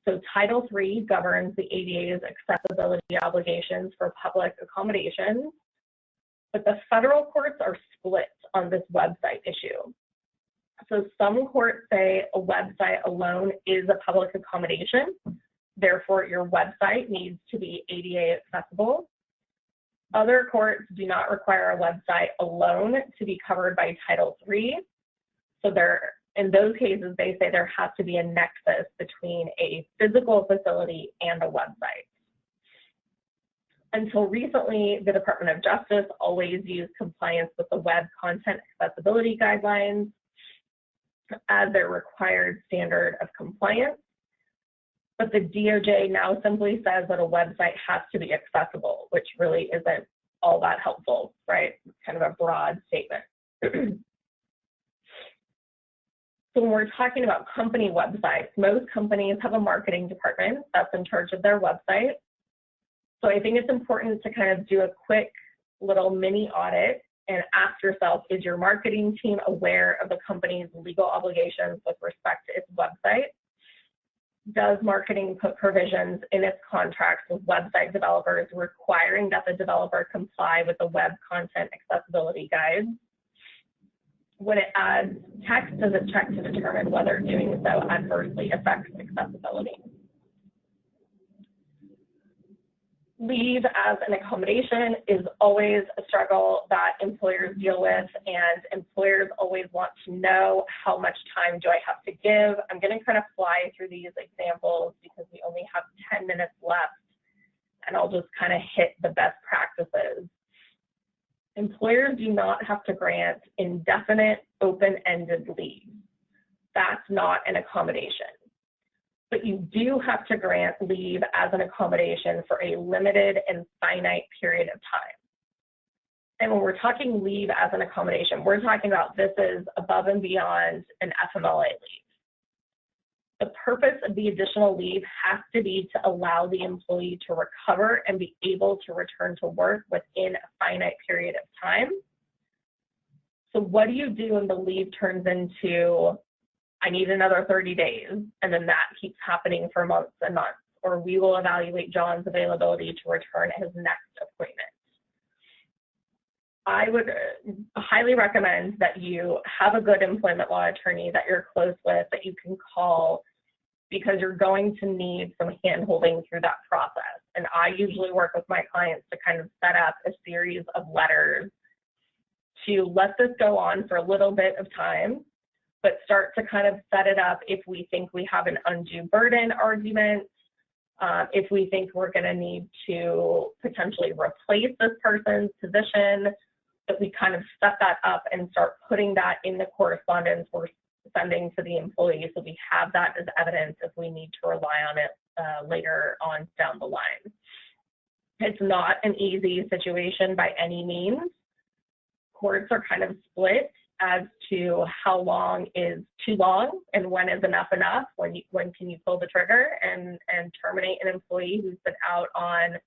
So Title III governs the ADA's accessibility obligations for public accommodations, but the federal courts are split on this website issue. So some courts say a website alone is a public accommodation, therefore your website needs to be ADA accessible. Other courts do not require a website alone to be covered by Title III. So in those cases, they say there has to be a nexus between a physical facility and a website. Until recently, the Department of Justice always used compliance with the Web Content Accessibility Guidelines as their required standard of compliance. But the DOJ now simply says that a website has to be accessible, which really isn't all that helpful, right? It's kind of a broad statement. So when we're talking about company websites, most companies have a marketing department that's in charge of their website. So I think it's important to kind of do a quick little mini audit and ask yourself, is your marketing team aware of the company's legal obligations with respect to its website? Does marketing put provisions in its contracts with website developers requiring that the developer comply with the web content accessibility guides? When it adds text, does it check to determine whether doing so adversely affects accessibility? Leave as an accommodation is always a struggle that employers deal with, and employers always want to know how much time do I have to give. I'm going to kind of fly through these examples because we only have 10 minutes left, and I'll just kind of hit the best practices. Employers do not have to grant indefinite, open-ended leave. That's not an accommodation. But you do have to grant leave as an accommodation for a limited and finite period of time. And when we're talking leave as an accommodation, we're talking about this is above and beyond an FMLA leave. The purpose of the additional leave has to be to allow the employee to recover and be able to return to work within a finite period of time. So what do you do when the leave turns into, I need another 30 days, and then that keeps happening for months and months, or we will evaluate John's availability to return at his next appointment? I would highly recommend that you have a good employment law attorney that you're close with, that you can call, because you're going to need some hand-holding through that process. And I usually work with my clients to kind of set up a series of letters to let this go on for a little bit of time, but start to kind of set it up if we think we have an undue burden argument, if we think we're going to need to potentially replace this person's position, that we kind of set that up and start putting that in the correspondence we're sending to the employee, so we have that as evidence if we need to rely on it later on down the line. It's not an easy situation by any means. Courts are kind of split as to how long is too long and when is enough, when can you pull the trigger and terminate an employee who's been out on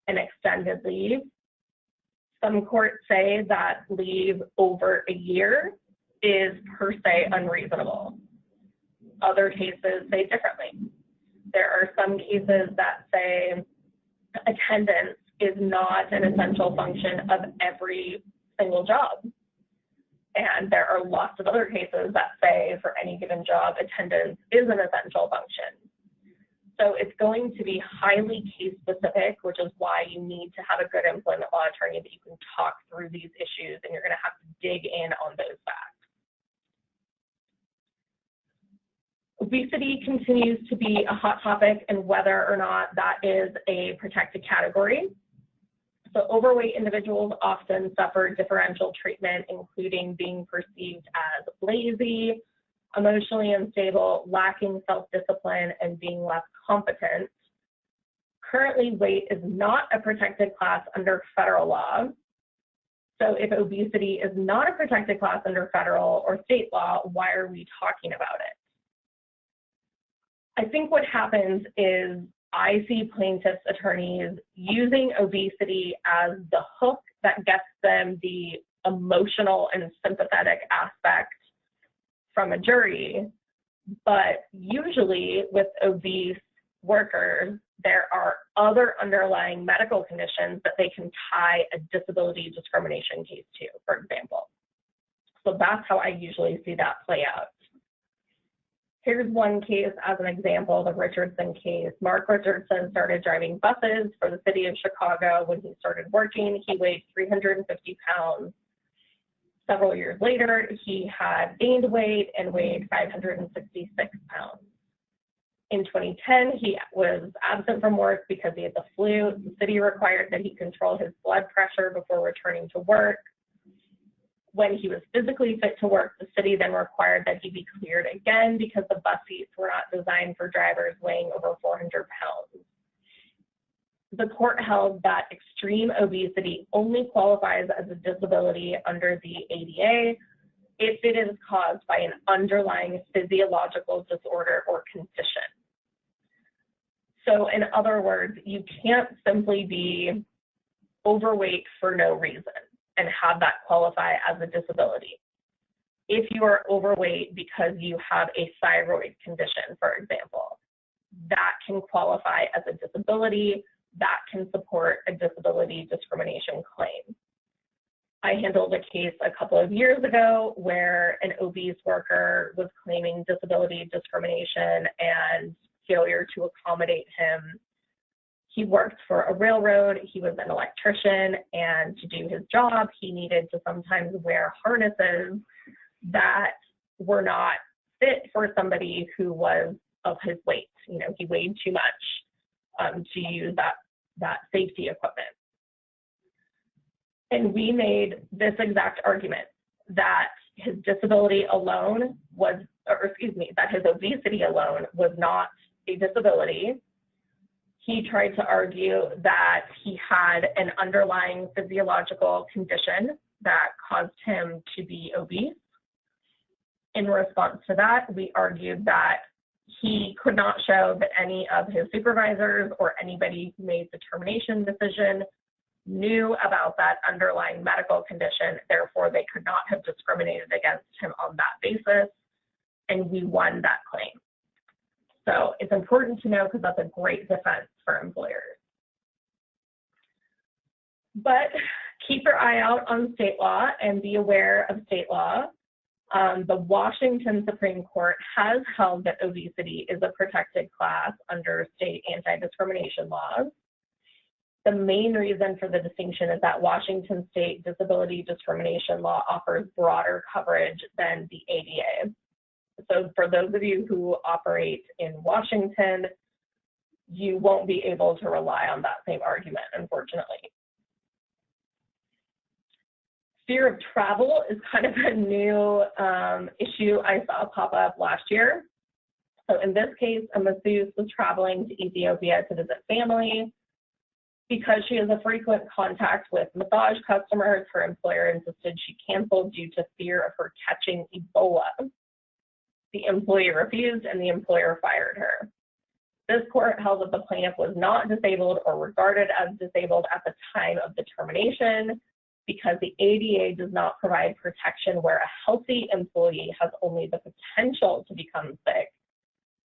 an extended leave. Some courts say that leave over a year is per se unreasonable. Other cases say differently. There are some cases that say attendance is not an essential function of every single job. And there are lots of other cases that say for any given job, attendance is an essential function. So it's going to be highly case specific, which is why you need to have a good employment law attorney that you can talk through these issues, and you're going to have to dig in on those facts. Obesity continues to be a hot topic, and whether or not that is a protected category. So overweight individuals often suffer differential treatment, including being perceived as lazy, emotionally unstable, lacking self-discipline, and being less competent. Currently, weight is not a protected class under federal law. So if obesity is not a protected class under federal or state law, why are we talking about it? I think what happens is I see plaintiffs' attorneys using obesity as the hook that gets them the emotional and sympathetic aspect from a jury, but usually with obese workers, there are other underlying medical conditions that they can tie a disability discrimination case to, for example. So that's how I usually see that play out. Here's one case as an example, the Richardson case. Mark Richardson started driving buses for the city of Chicago when he started working. He weighed 350 pounds. Several years later, he had gained weight and weighed 566 pounds. In 2010, he was absent from work because he had the flu. The city required that he control his blood pressure before returning to work. When he was physically fit to work, the city then required that he be cleared again because the bus seats were not designed for drivers weighing over 400 pounds. The court held that extreme obesity only qualifies as a disability under the ADA if it is caused by an underlying physiological disorder or condition. So in other words, you can't simply be overweight for no reason and have that qualify as a disability. If you are overweight because you have a thyroid condition, for example, that can qualify as a disability, that can support a disability discrimination claim. I handled a case a couple of years ago where an obese worker was claiming disability discrimination and failure to accommodate him. He worked for a railroad, he was an electrician, and to do his job, he needed to sometimes wear harnesses that were not fit for somebody who was of his weight. You know, he weighed too much to use that safety equipment. And we made this exact argument that his disability alone was, or excuse me, that his obesity alone was not a disability. He tried to argue that he had an underlying physiological condition that caused him to be obese. In response to that, we argued that he could not show that any of his supervisors or anybody who made the termination decision knew about that underlying medical condition, therefore they could not have discriminated against him on that basis, and we won that claim. So it's important to know because that's a great defense for employers. But keep your eye out on state law and be aware of state law. The Washington Supreme Court has held that obesity is a protected class under state anti-discrimination laws. The main reason for the distinction is that Washington state disability discrimination law offers broader coverage than the ADA. So for those of you who operate in Washington, you won't be able to rely on that same argument, unfortunately. Fear of travel is kind of a new issue I saw pop up last year. So in this case, a masseuse was traveling to Ethiopia to visit family. Because she has a frequent contact with massage customers, her employer insisted she canceled due to fear of her catching Ebola. The employee refused and the employer fired her. This court held that the plaintiff was not disabled or regarded as disabled at the time of the termination because the ADA does not provide protection where a healthy employee has only the potential to become sick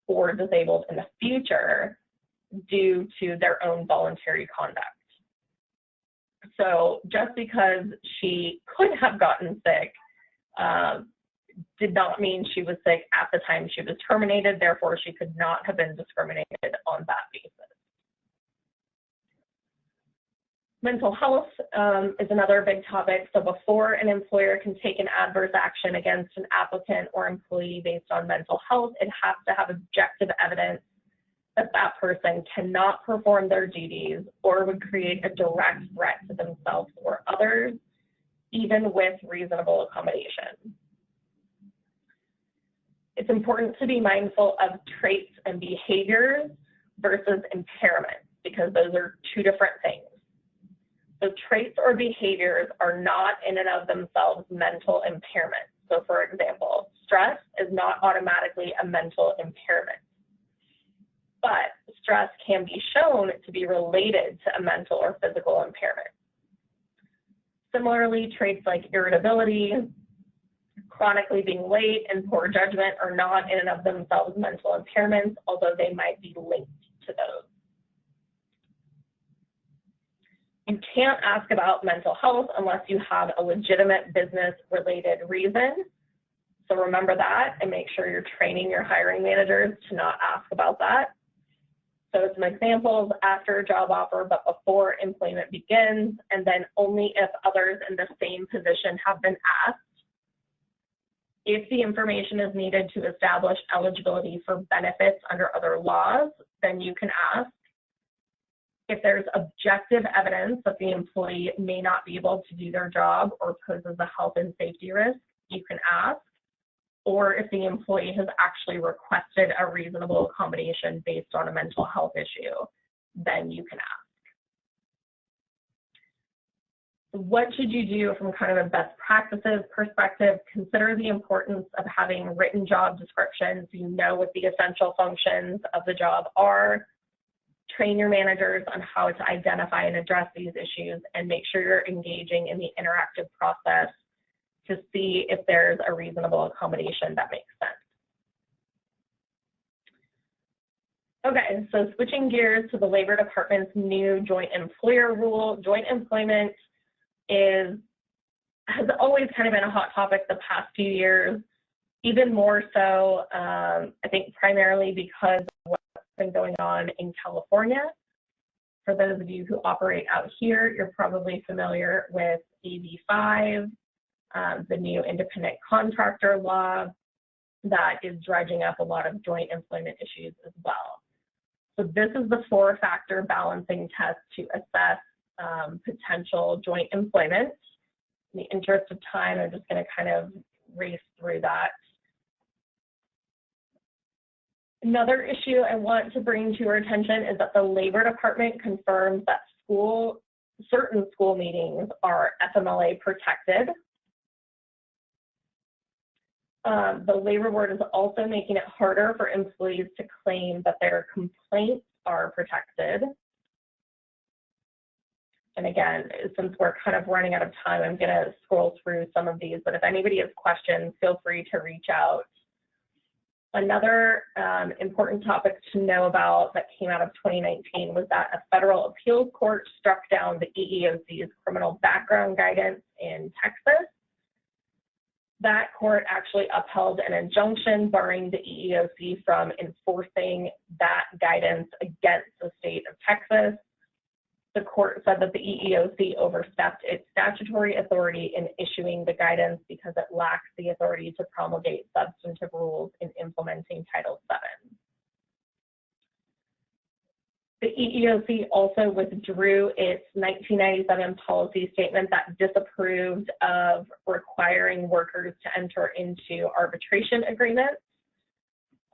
or disabled in the future due to their own voluntary conduct. So just because she could have gotten sick did not mean she was sick at the time she was terminated, therefore she could not have been discriminated on that basis. Mental health is another big topic. So before an employer can take an adverse action against an applicant or employee based on mental health, it has to have objective evidence that that person cannot perform their duties or would create a direct threat to themselves or others, even with reasonable accommodation. It's important to be mindful of traits and behaviors versus impairment because those are two different things. So traits or behaviors are not in and of themselves mental impairment. So for example, stress is not automatically a mental impairment. But stress can be shown to be related to a mental or physical impairment. Similarly, traits like irritability, chronically being late, and poor judgment are not in and of themselves mental impairments, although they might be linked to those. You can't ask about mental health unless you have a legitimate business-related reason. So remember that and make sure you're training your hiring managers to not ask about that. So some examples: after a job offer, but before employment begins, and then only if others in the same position have been asked. If the information is needed to establish eligibility for benefits under other laws, then you can ask. If there's objective evidence that the employee may not be able to do their job or poses a health and safety risk, you can ask. Or if the employee has actually requested a reasonable accommodation based on a mental health issue, then you can ask. What should you do from kind of a best practices perspective? Consider the importance of having written job descriptions so you know what the essential functions of the job are. Train your managers on how to identify and address these issues, and make sure you're engaging in the interactive process to see if there's a reasonable accommodation that makes sense. Okay, so switching gears to the Labor Department's new joint employer rule. Joint employment has always kind of been a hot topic the past few years, even more so, I think primarily because of what's been going on in California. For those of you who operate out here, you're probably familiar with AB5, the new independent contractor law that is dredging up a lot of joint employment issues as well. So this is the 4-factor balancing test to assess potential joint employment. In the interest of time, I'm just going to kind of race through that. Another issue I want to bring to your attention is that the Labor Department confirms that certain school meetings are FMLA protected. The Labor Board is also making it harder for employees to claim that their complaints are protected. And again, since we're kind of running out of time, I'm going to scroll through some of these, but if anybody has questions, feel free to reach out. Another important topic to know about that came out of 2019 was that a federal appeals court struck down the EEOC's criminal background guidance in Texas. That court actually upheld an injunction barring the EEOC from enforcing that guidance against the state of Texas. The court said that the EEOC overstepped its statutory authority in issuing the guidance because it lacks the authority to promulgate substantive rules in implementing Title VII. The EEOC also withdrew its 1997 policy statement that disapproved of requiring workers to enter into arbitration agreements.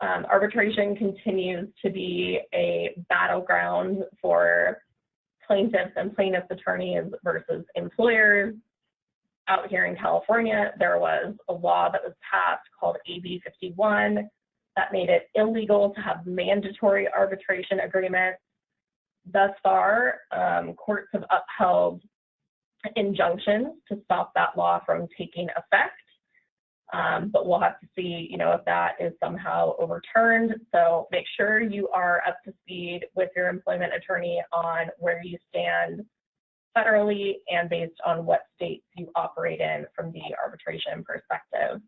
Arbitration continues to be a battleground for plaintiffs and plaintiffs' attorneys versus employers. Out here in California, there was a law that was passed called AB 51 that made it illegal to have mandatory arbitration agreements. Thus far, courts have upheld injunctions to stop that law from taking effect, but we'll have to see, if that is somehow overturned. So make sure you are up to speed with your employment attorney on where you stand federally and based on what states you operate in from the arbitration perspective.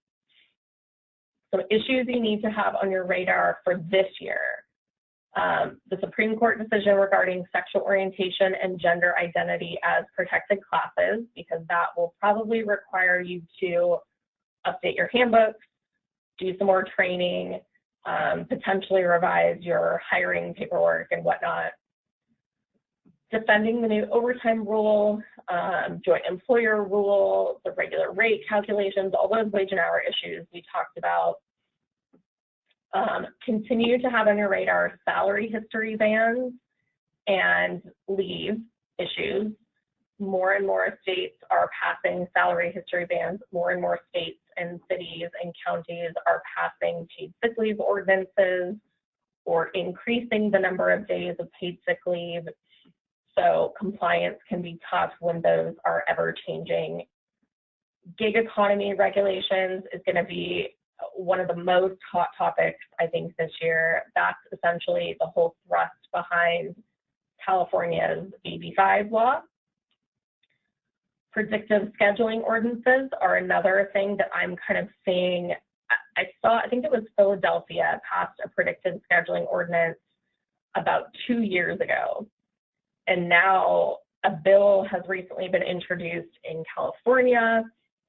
Some issues you need to have on your radar for this year. The Supreme Court decision regarding sexual orientation and gender identity as protected classes, because that will probably require you to update your handbooks, do some more training, potentially revise your hiring paperwork and whatnot. Defending the new overtime rule, joint employer rule, the regular rate calculations, all those wage and hour issues we talked about. Continue to have on your radar salary history bans and leave issues. More and more states are passing salary history bans. More and more states and cities and counties are passing paid sick leave ordinances or increasing the number of days of paid sick leave. So compliance can be tough when those are ever changing. Gig economy regulations is going to be one of the most hot topics, I think, this year. That's essentially the whole thrust behind California's AB5 law. Predictive scheduling ordinances are another thing that I'm kind of seeing. I think it was Philadelphia passed a predictive scheduling ordinance about 2 years ago. And now a bill has recently been introduced in California.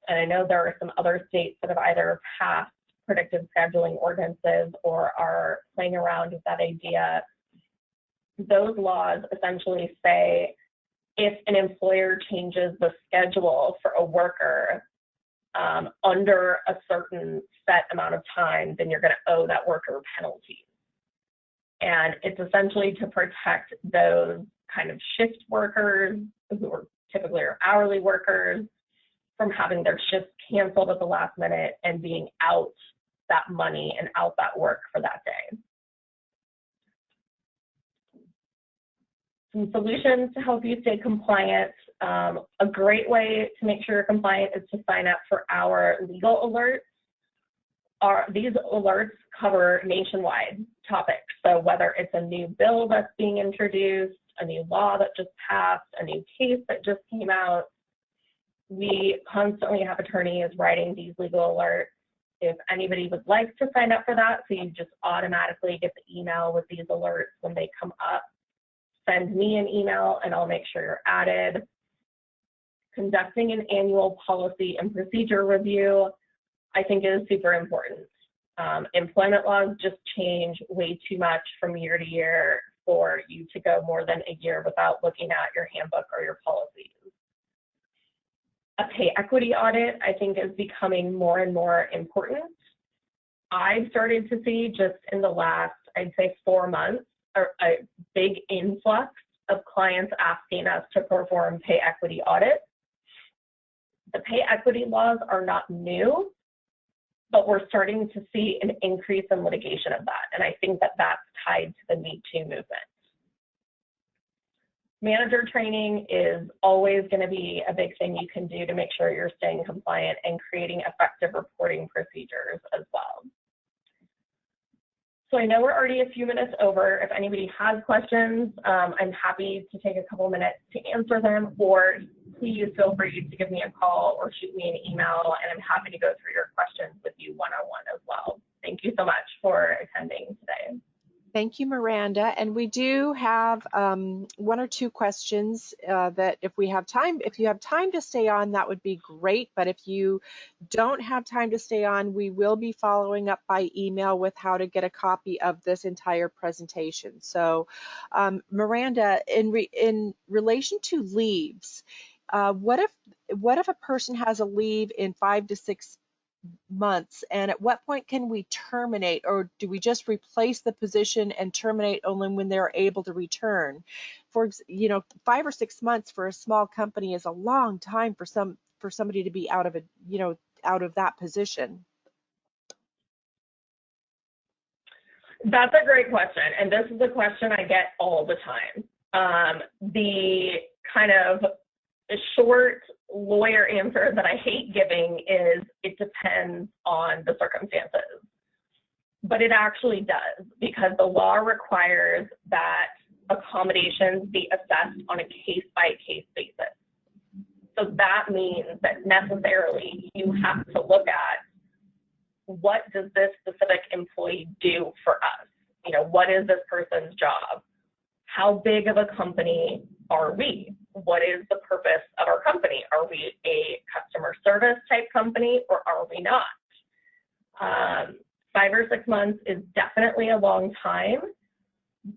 And I know there are some other states that have either passed predictive scheduling ordinances or are playing around with that idea. Those laws essentially say if an employer changes the schedule for a worker under a certain set amount of time, then you're going to owe that worker penalties. And it's essentially to protect those kind of shift workers who are typically hourly workers from having their shifts canceled at the last minute and being out that money and out that work for that day. Some solutions to help you stay compliant. A great way to make sure you're compliant is to sign up for our legal alerts. these alerts cover nationwide topics. So whether it's a new bill that's being introduced, a new law that just passed, a new case that just came out, we constantly have attorneys writing these legal alerts. If anybody would like to sign up for that, so you just automatically get the email with these alerts when they come up, send me an email and I'll make sure you're added. Conducting an annual policy and procedure review, I think, is super important. Employment laws just change way too much from year to year for you to go more than a year without looking at your handbook or your policies. A pay equity audit, I think, is becoming more and more important. I've started to see just in the last, I'd say 4 months, a big influx of clients asking us to perform pay equity audits. The pay equity laws are not new, but we're starting to see an increase in litigation of that. And I think that that's tied to the Me Too movement. Manager training is always going to be a big thing you can do to make sure you're staying compliant and creating effective reporting procedures as well. So I know we're already a few minutes over. If anybody has questions, I'm happy to take a couple minutes to answer them, or please feel free to give me a call or shoot me an email, and I'm happy to go through your questions with you one-on-one as well. Thank you so much for attending today. Thank you, Miranda. And we do have 1 or 2 questions that if you have time to stay on, that would be great. But if you don't have time to stay on, we will be following up by email with how to get a copy of this entire presentation. So Miranda, in relation to leaves, what if a person has a leave in 5 to 6 months, and at what point can we terminate, or do we just replace the position and terminate only when they're able to return? 5 or 6 months for a small company is a long time for somebody to be out of that position. That's a great question, and this is a question I get all the time. The kind of short lawyer answer that I hate giving is it depends on the circumstances. But it actually does, because the law requires that accommodations be assessed on a case-by-case basis. So that means that necessarily you have to look at, what does this specific employee do for us? What is this person's job? How big of a company are we? What is the purpose of our company? Are we a customer service type company, or are we not? 5 or 6 months is definitely a long time,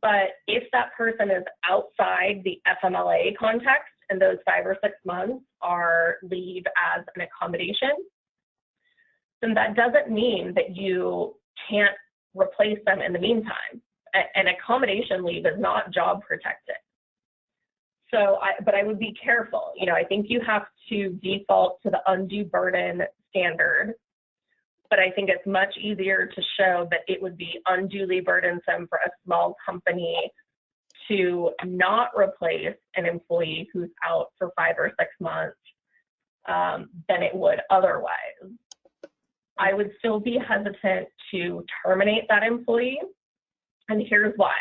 but if that person is outside the FMLA context and those 5 or 6 months are leave as an accommodation, then that doesn't mean that you can't replace them in the meantime. An accommodation leave is not job protected. But I would be careful. I think you have to default to the undue burden standard, but I think it's much easier to show that it would be unduly burdensome for a small company to not replace an employee who's out for 5 or 6 months than it would otherwise. I would still be hesitant to terminate that employee, and here's why.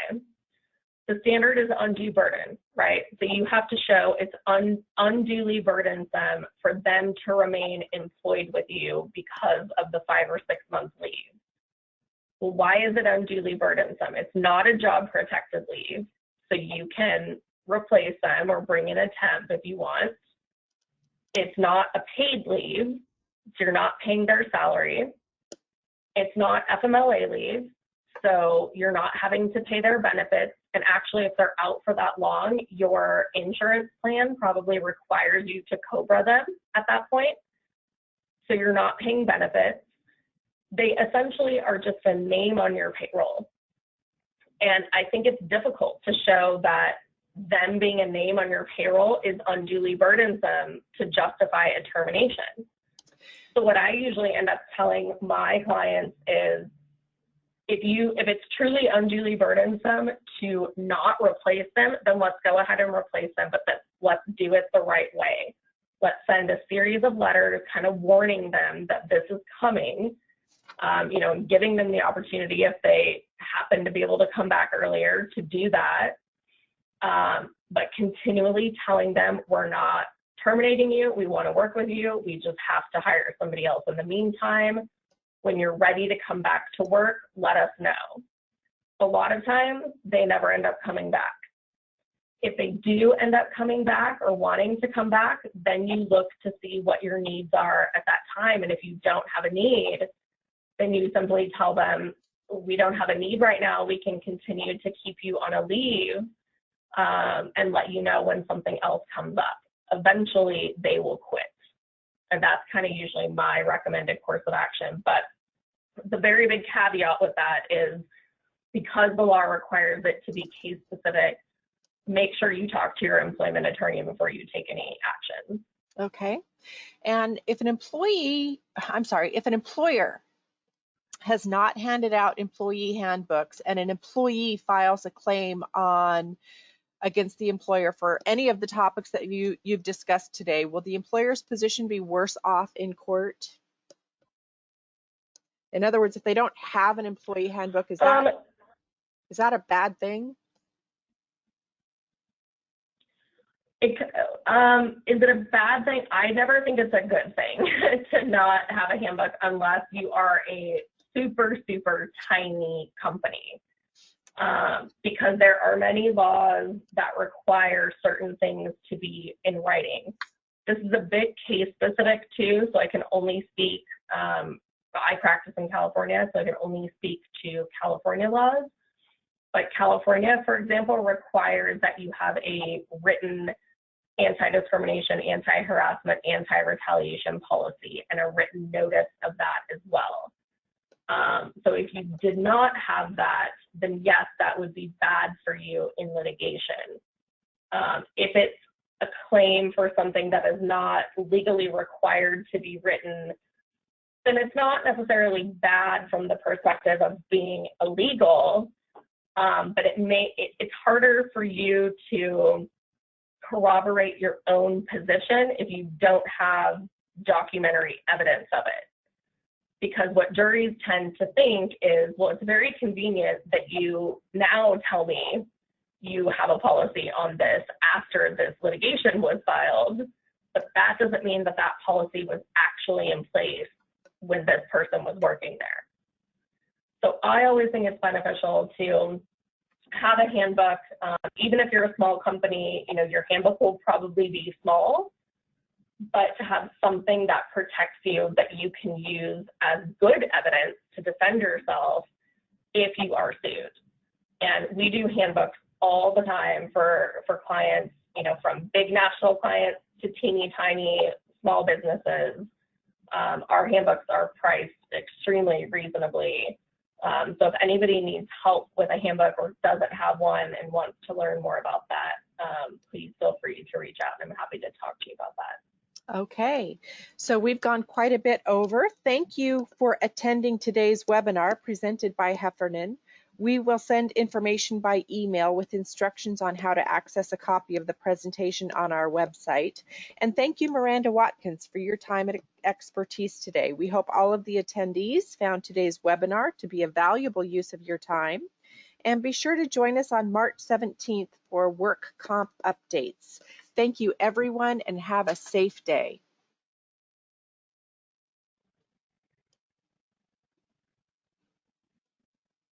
The standard is undue burden, right? So you have to show it's unduly burdensome for them to remain employed with you because of the 5 or 6 month leave. Well, why is it unduly burdensome? It's not a job protected leave, so you can replace them or bring in a temp if you want. It's not a paid leave, so you're not paying their salary. It's not FMLA leave, so you're not having to pay their benefits. And actually, if they're out for that long, your insurance plan probably requires you to COBRA them at that point. So you're not paying benefits. They essentially are just a name on your payroll. And I think it's difficult to show that them being a name on your payroll is unduly burdensome to justify a termination. So what I usually end up telling my clients is, if it's truly unduly burdensome to not replace them, then let's go ahead and replace them, but let's do it the right way. Let's send a series of letters kind of warning them that this is coming, Giving them the opportunity if they happen to be able to come back earlier to do that. But continually telling them, we're not terminating you, we want to work with you, we just have to hire somebody else. In the meantime, when you're ready to come back to work, let us know. A lot of times, they never end up coming back. If they do end up coming back or wanting to come back, then you look to see what your needs are at that time. And if you don't have a need, then you simply tell them, we don't have a need right now, we can continue to keep you on a leave and let you know when something else comes up. Eventually, they will quit. And that's kind of usually my recommended course of action. But the very big caveat with that is, because the law requires it to be case specific, make sure you talk to your employment attorney before you take any action. Okay. And if an employer has not handed out employee handbooks and an employee files a claim against the employer for any of the topics that you've discussed today, will the employer's position be worse off in court? In other words, if they don't have an employee handbook, is that a bad thing? Is it a bad thing? I never think it's a good thing to not have a handbook unless you are a super, super tiny company. Because there are many laws that require certain things to be in writing. This is a bit case specific too, so I can only speak, I practice in California, so I can only speak to California laws. But California, for example, requires that you have a written anti-discrimination, anti-harassment, anti-retaliation policy and a written notice of that as well. So if you did not have that, then yes, that would be bad for you in litigation. If it's a claim for something that is not legally required to be written, then it's not necessarily bad from the perspective of being illegal, but it's harder for you to corroborate your own position if you don't have documentary evidence of it. Because what juries tend to think is, well, it's very convenient that you now tell me you have a policy on this after this litigation was filed, but that doesn't mean that that policy was actually in place when this person was working there. So I always think it's beneficial to have a handbook. Even if you're a small company, your handbook will probably be small, but to have something that protects you that you can use as good evidence to defend yourself if you are sued. And we do handbooks all the time for clients, from big national clients to teeny tiny small businesses. Our handbooks are priced extremely reasonably. So if anybody needs help with a handbook or doesn't have one and wants to learn more about that, please feel free to reach out. I'm happy to talk to you about that. Okay, so we've gone quite a bit over. Thank you for attending today's webinar presented by Heffernan. We will send information by email with instructions on how to access a copy of the presentation on our website. And thank you, Miranda Watkins, for your time and expertise today. We hope all of the attendees found today's webinar to be a valuable use of your time. And be sure to join us on March 17th for work comp updates. Thank you, everyone, and have a safe day.